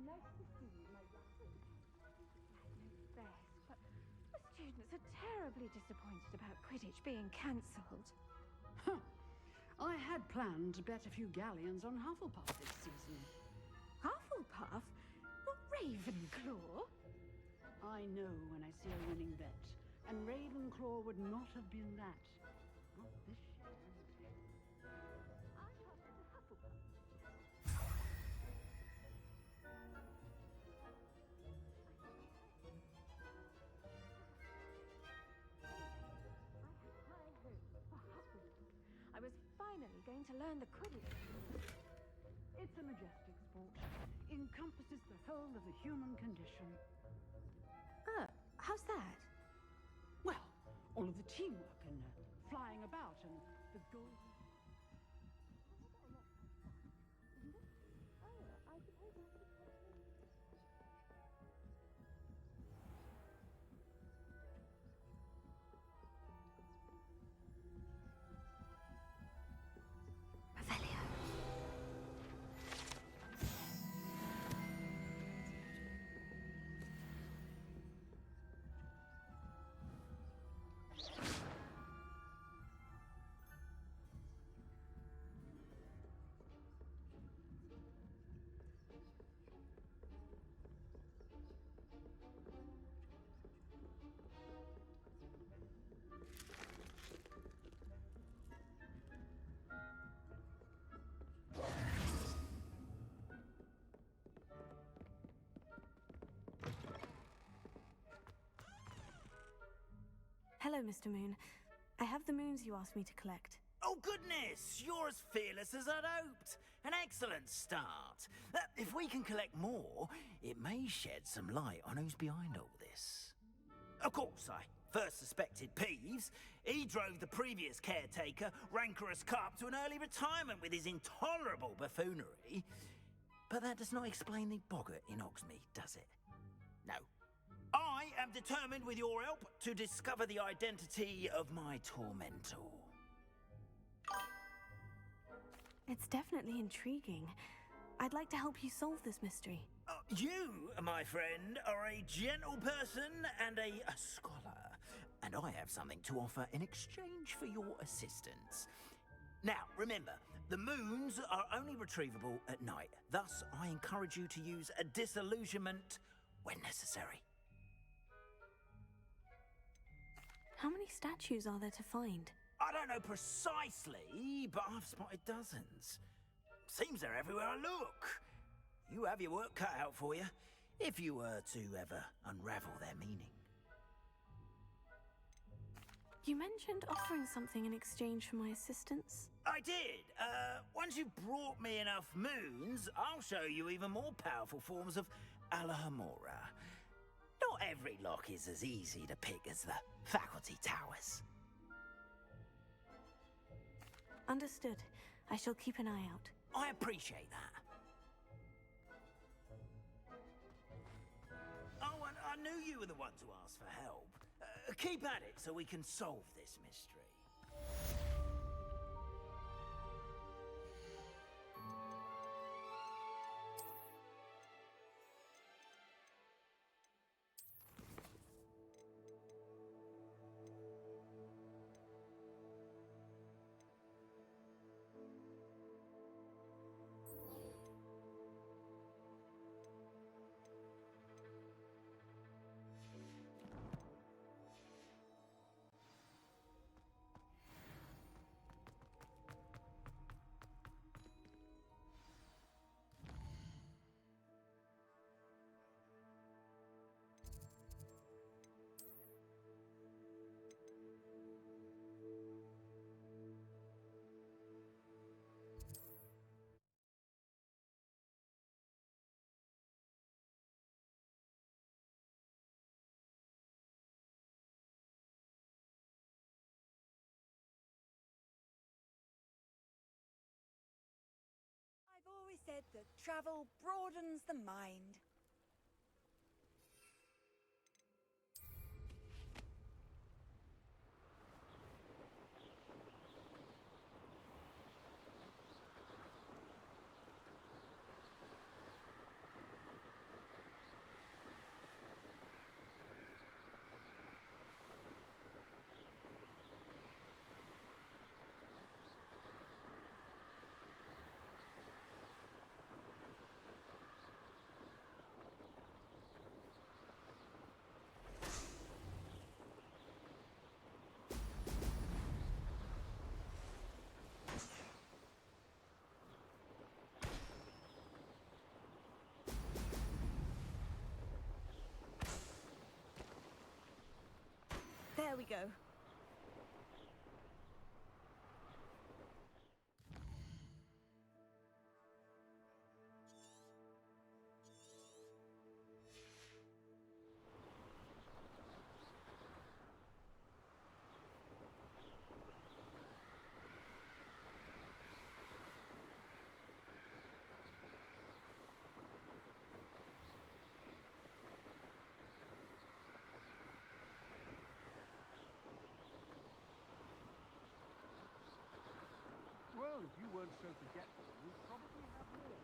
Nice to see you, my darling. I know best, but the students are terribly disappointed about Quidditch being cancelled. Huh. I had planned to bet a few galleons on Hufflepuff this season. Hufflepuff? Not Ravenclaw? I know when I see a winning bet, and Ravenclaw would not have been that. Not this year, anyway. I trust to Hufflepuff. I was finally going to learn the Quidditch. It's a majestic sport. Encompasses the whole of the human condition. How's that? Well, all of the teamwork and flying about and the golden... I suppose I should tell you. Revelio. Hello, Mr. Moon. I have the moons you asked me to collect. Oh, goodness! You're as fearless as I'd hoped. An excellent start. If we can collect more, it may shed some light on who's behind all this. Of course, I first suspected Peeves. He drove the previous caretaker, Rancorous Carp, to an early retirement with his intolerable buffoonery. But that does not explain the boggart in Hogsmeade, does it? No. I am determined, with your help, to discover the identity of my tormentor. It's definitely intriguing. I'd like to help you solve this mystery. You, my friend, are a gentle person and a scholar, and I have something to offer in exchange for your assistance. Now, remember, the moons are only retrievable at night. Thus, I encourage you to use a disillusionment when necessary. How many statues are there to find? I don't know precisely, but I've spotted dozens. Seems they're everywhere I look. You have your work cut out for you, if you were to ever unravel their meaning. You mentioned offering something in exchange for my assistance. I did. Once you've brought me enough moons, I'll show you even more powerful forms of Alahamora. Not every lock is as easy to pick as the faculty towers. Understood. I shall keep an eye out. I appreciate that. Oh, and I knew you were the one to ask for help. Keep at it so we can solve this mystery. I've always said that travel broadens the mind. There we go. Well, if you weren't so forgetful, we'd probably have more.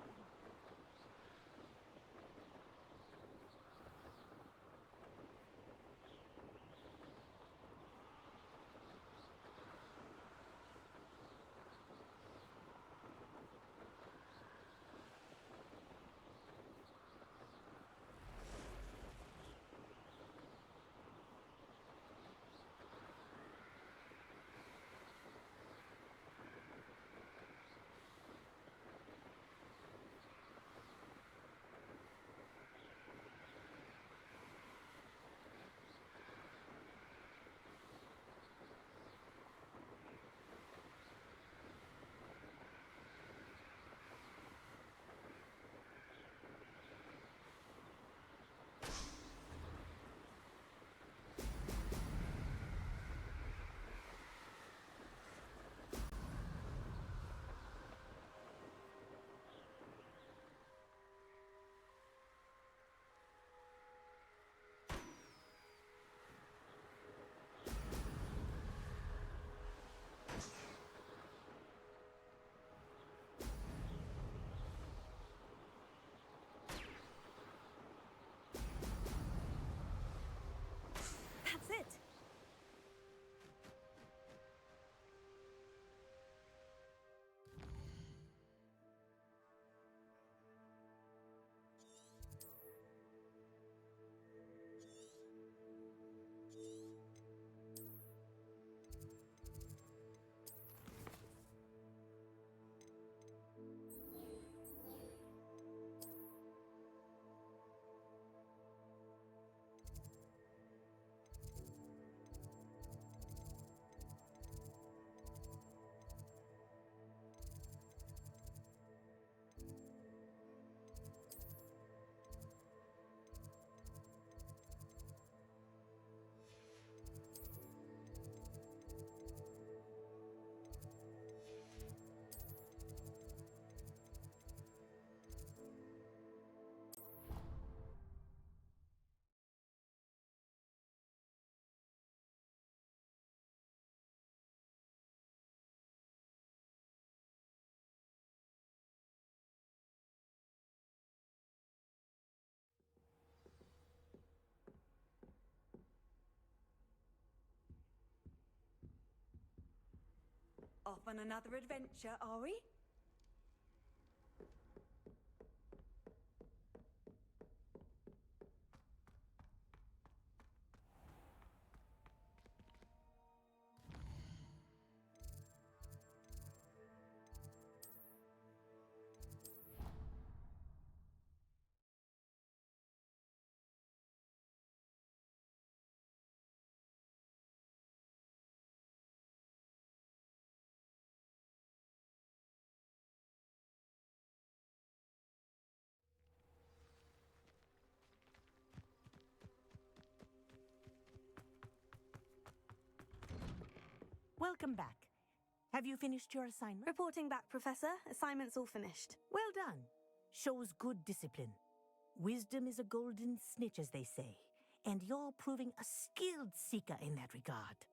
Off on another adventure, are we? Welcome back. Have you finished your assignment? Reporting back, Professor. Assignment's all finished. Well done. Shows good discipline. Wisdom is a golden snitch, as they say, and you're proving a skilled seeker in that regard.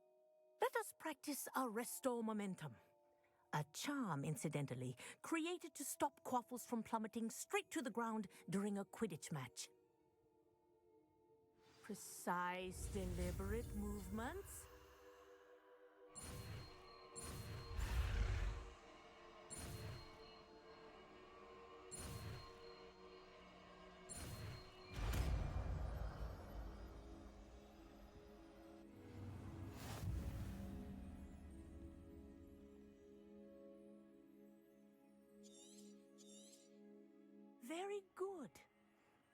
Let us practice Arresto Momentum. A charm, incidentally, created to stop quaffles from plummeting straight to the ground during a Quidditch match. Precise, deliberate movements. Very good.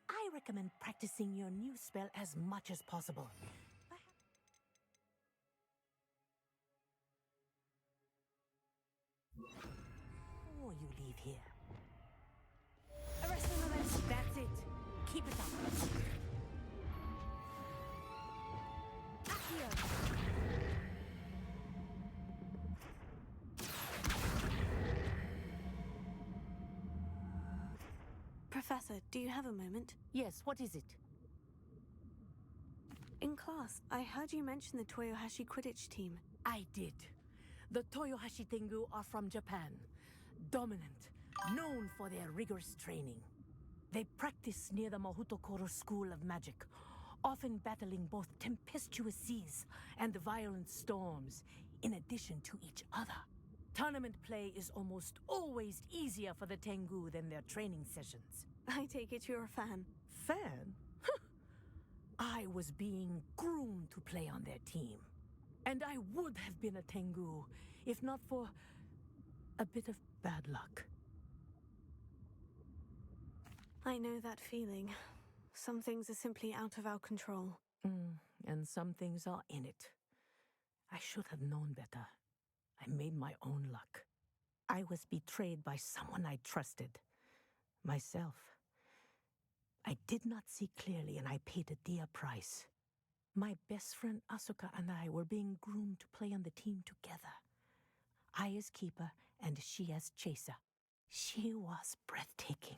I recommend practicing your new spell as much as possible. Before you leave here. Arrest the momentum. That's it. Keep it up. Accio. Professor, do you have a moment? Yes, what is it? In class, I heard you mention the Toyohashi Quidditch team. I did. The Toyohashi Tengu are from Japan. Dominant, known for their rigorous training. They practice near the Mahutokoro School of Magic, often battling both tempestuous seas and violent storms, in addition to each other. Tournament play is almost always easier for the Tengu than their training sessions. I take it you're a fan. Fan? I was being groomed to play on their team. And I would have been a Tengu, if not for a bit of bad luck. I know that feeling. Some things are simply out of our control. And some things are in it. I should have known better. I made my own luck. I was betrayed by someone I trusted. Myself. I did not see clearly, and I paid a dear price. My best friend Asuka and I were being groomed to play on the team together. I as keeper, and she as chaser. She was breathtaking.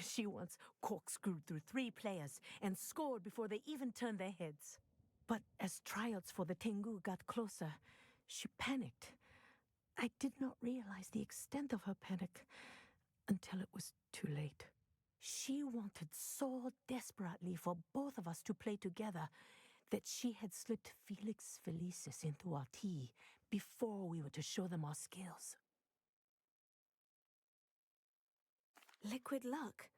She once corkscrewed through 3 players and scored before they even turned their heads. But as tryouts for the Tengu got closer, she panicked. I did not realize the extent of her panic until it was too late. She wanted so desperately for both of us to play together that she had slipped Felix Felicis into our tea before we were to show them our skills. Liquid luck?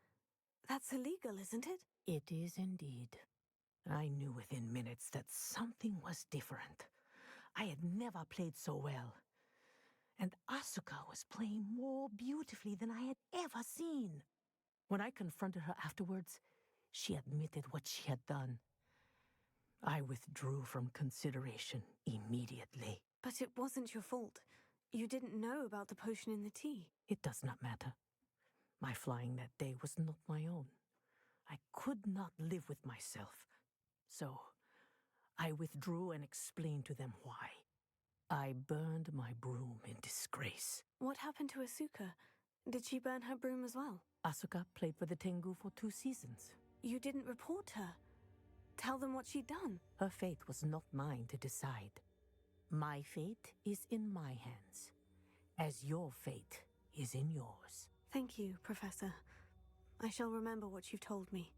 That's illegal, isn't it? It is indeed. I knew within minutes that something was different. I had never played so well. And Asuka was playing more beautifully than I had ever seen. When I confronted her afterwards, she admitted what she had done. I withdrew from consideration immediately. But it wasn't your fault. You didn't know about the potion in the tea. It does not matter. My flying that day was not my own. I could not live with myself. So, I withdrew and explained to them why. I burned my broom in disgrace. What happened to Asuka? Did she burn her broom as well? Asuka played for the Tengu for 2 seasons. You didn't report her. Tell them what she'd done. Her fate was not mine to decide. My fate is in my hands, as your fate is in yours. Thank you, Professor. I shall remember what you've told me.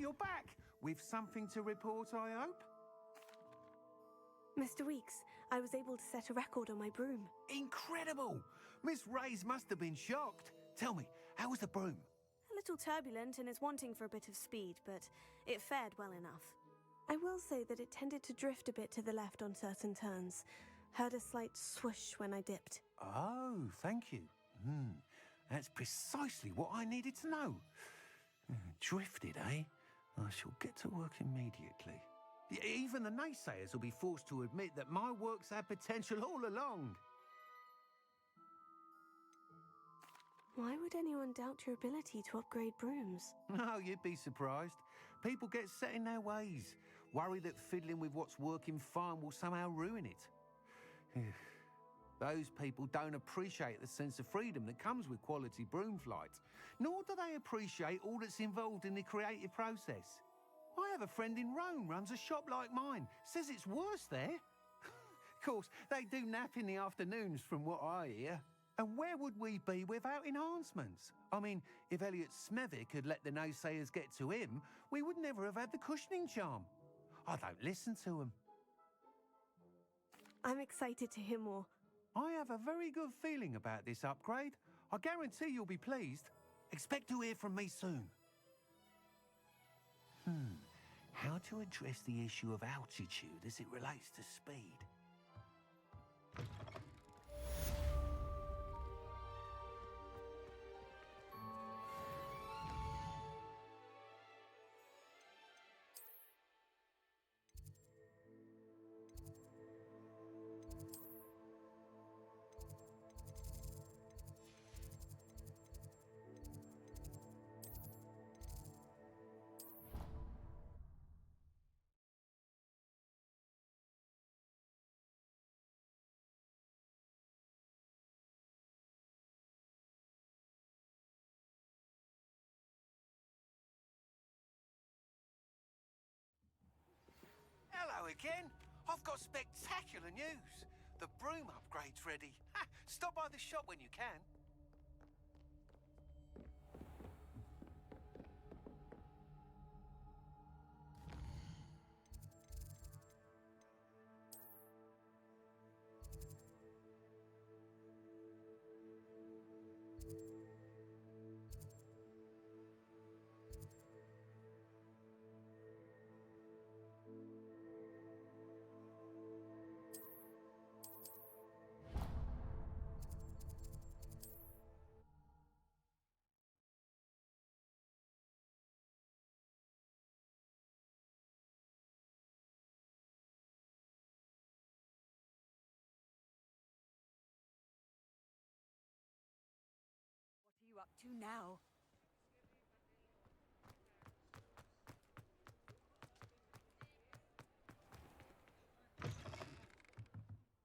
you're back. With something to report, I hope? Mr. Weeks, I was able to set a record on my broom. Incredible! Miss Reyes must have been shocked. Tell me, how was the broom? A little turbulent and is wanting for a bit of speed, but it fared well enough. I will say that it tended to drift a bit to the left on certain turns. Heard a slight swoosh when I dipped. Oh, thank you. That's precisely what I needed to know. Drifted, eh? I shall get to work immediately. Even the naysayers will be forced to admit that my work's had potential all along. Why would anyone doubt your ability to upgrade brooms? No, you'd be surprised. People get set in their ways, worry that fiddling with what's working fine will somehow ruin it. Those people don't appreciate the sense of freedom that comes with quality broom flight, nor do they appreciate all that's involved in the creative process. I have a friend in Rome runs a shop like mine, says it's worse there. Of course, they do nap in the afternoons from what I hear. And where would we be without enhancements? I mean, if Elliot Smethwick had let the naysayers get to him, we would never have had the cushioning charm. I don't listen to them. I'm excited to hear more. I have a very good feeling about this upgrade. I guarantee you'll be pleased. Expect to hear from me soon. How to address the issue of altitude as it relates to speed? Hello again. I've got spectacular news. The broom upgrade's ready. Ha! Stop by the shop when you can. What are you up to now?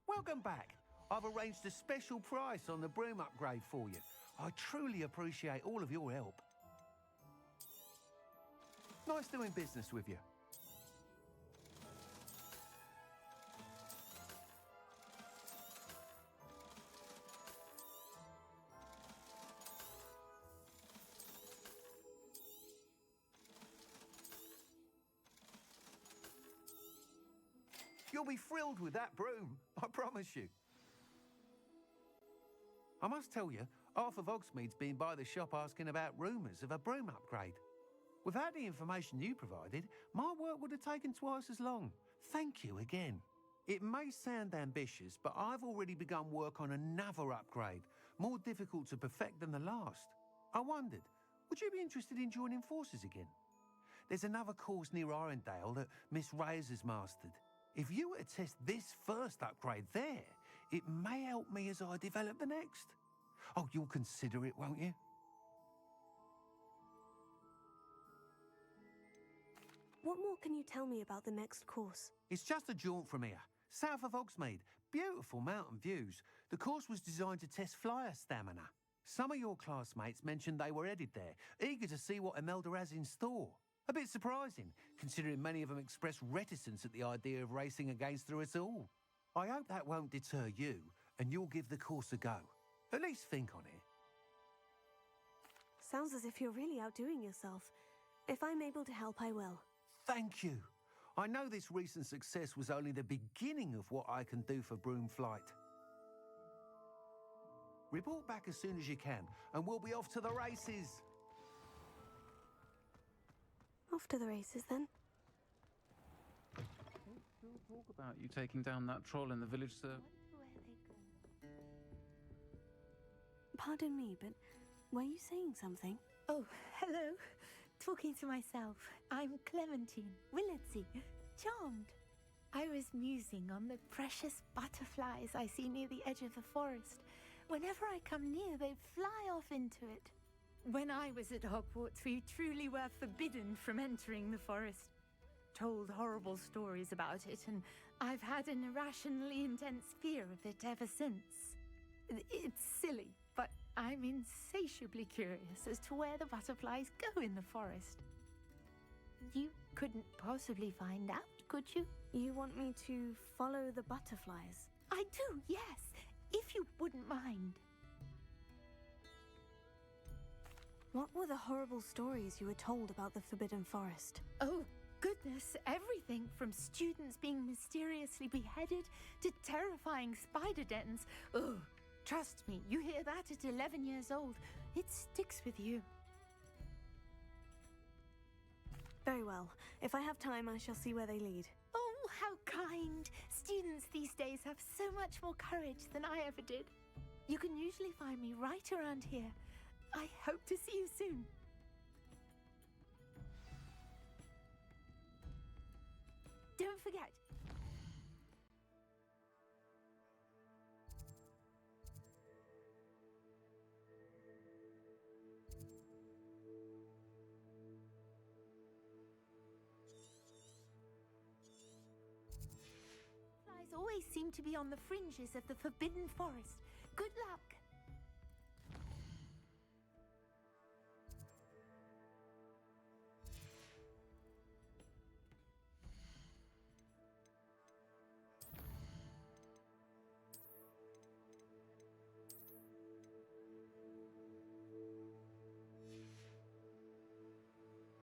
Welcome back. I've arranged a special price on the broom upgrade for you. I truly appreciate all of your help. Nice doing business with you. You'll be thrilled with that broom, I promise you. I must tell you, half of Hogsmeade's been by the shop asking about rumours of a broom upgrade. Without the information you provided, my work would have taken twice as long. Thank you again. It may sound ambitious, but I've already begun work on another upgrade, more difficult to perfect than the last. I wondered, would you be interested in joining forces again? There's another course near Arendelle that Miss Reyes has mastered. If you were to test this first upgrade there, it may help me as I develop the next. Oh, you'll consider it, won't you? What more can you tell me about the next course? It's just a jaunt from here, south of Hogsmeade. Beautiful mountain views. The course was designed to test flyer stamina. Some of your classmates mentioned they were headed there, eager to see what Imelda has in store. A bit surprising, considering many of them expressed reticence at the idea of racing against her at all. I hope that won't deter you, and you'll give the course a go. At least think on it. Sounds as if you're really outdoing yourself. If I'm able to help, I will. Thank you. I know this recent success was only the beginning of what I can do for Broomflight. Report back as soon as you can, and we'll be off to the races. Off to the races, then. Still talk about you taking down that troll in the village, sir. Pardon me, but were you saying something? Oh, hello. Talking to myself. I'm Clementine, Willardsey, charmed. I was musing on the precious butterflies I see near the edge of the forest. Whenever I come near, they fly off into it. When I was at Hogwarts, we truly were forbidden from entering the forest. Told horrible stories about it, and I've had an irrationally intense fear of it ever since. It's silly, but I'm insatiably curious as to where the butterflies go in the forest. You couldn't possibly find out, could you? You want me to follow the butterflies? I do, yes, if you wouldn't mind. What were the horrible stories you were told about the Forbidden Forest? Oh, goodness, everything from students being mysteriously beheaded to terrifying spider dens. Oh, trust me, you hear that at 11 years old, it sticks with you. Very well. If I have time, I shall see where they lead. Oh, how kind. Students these days have so much more courage than I ever did. You can usually find me right around here. I hope to see you soon. Don't forget. Flies always seem to be on the fringes of the Forbidden Forest. Good luck.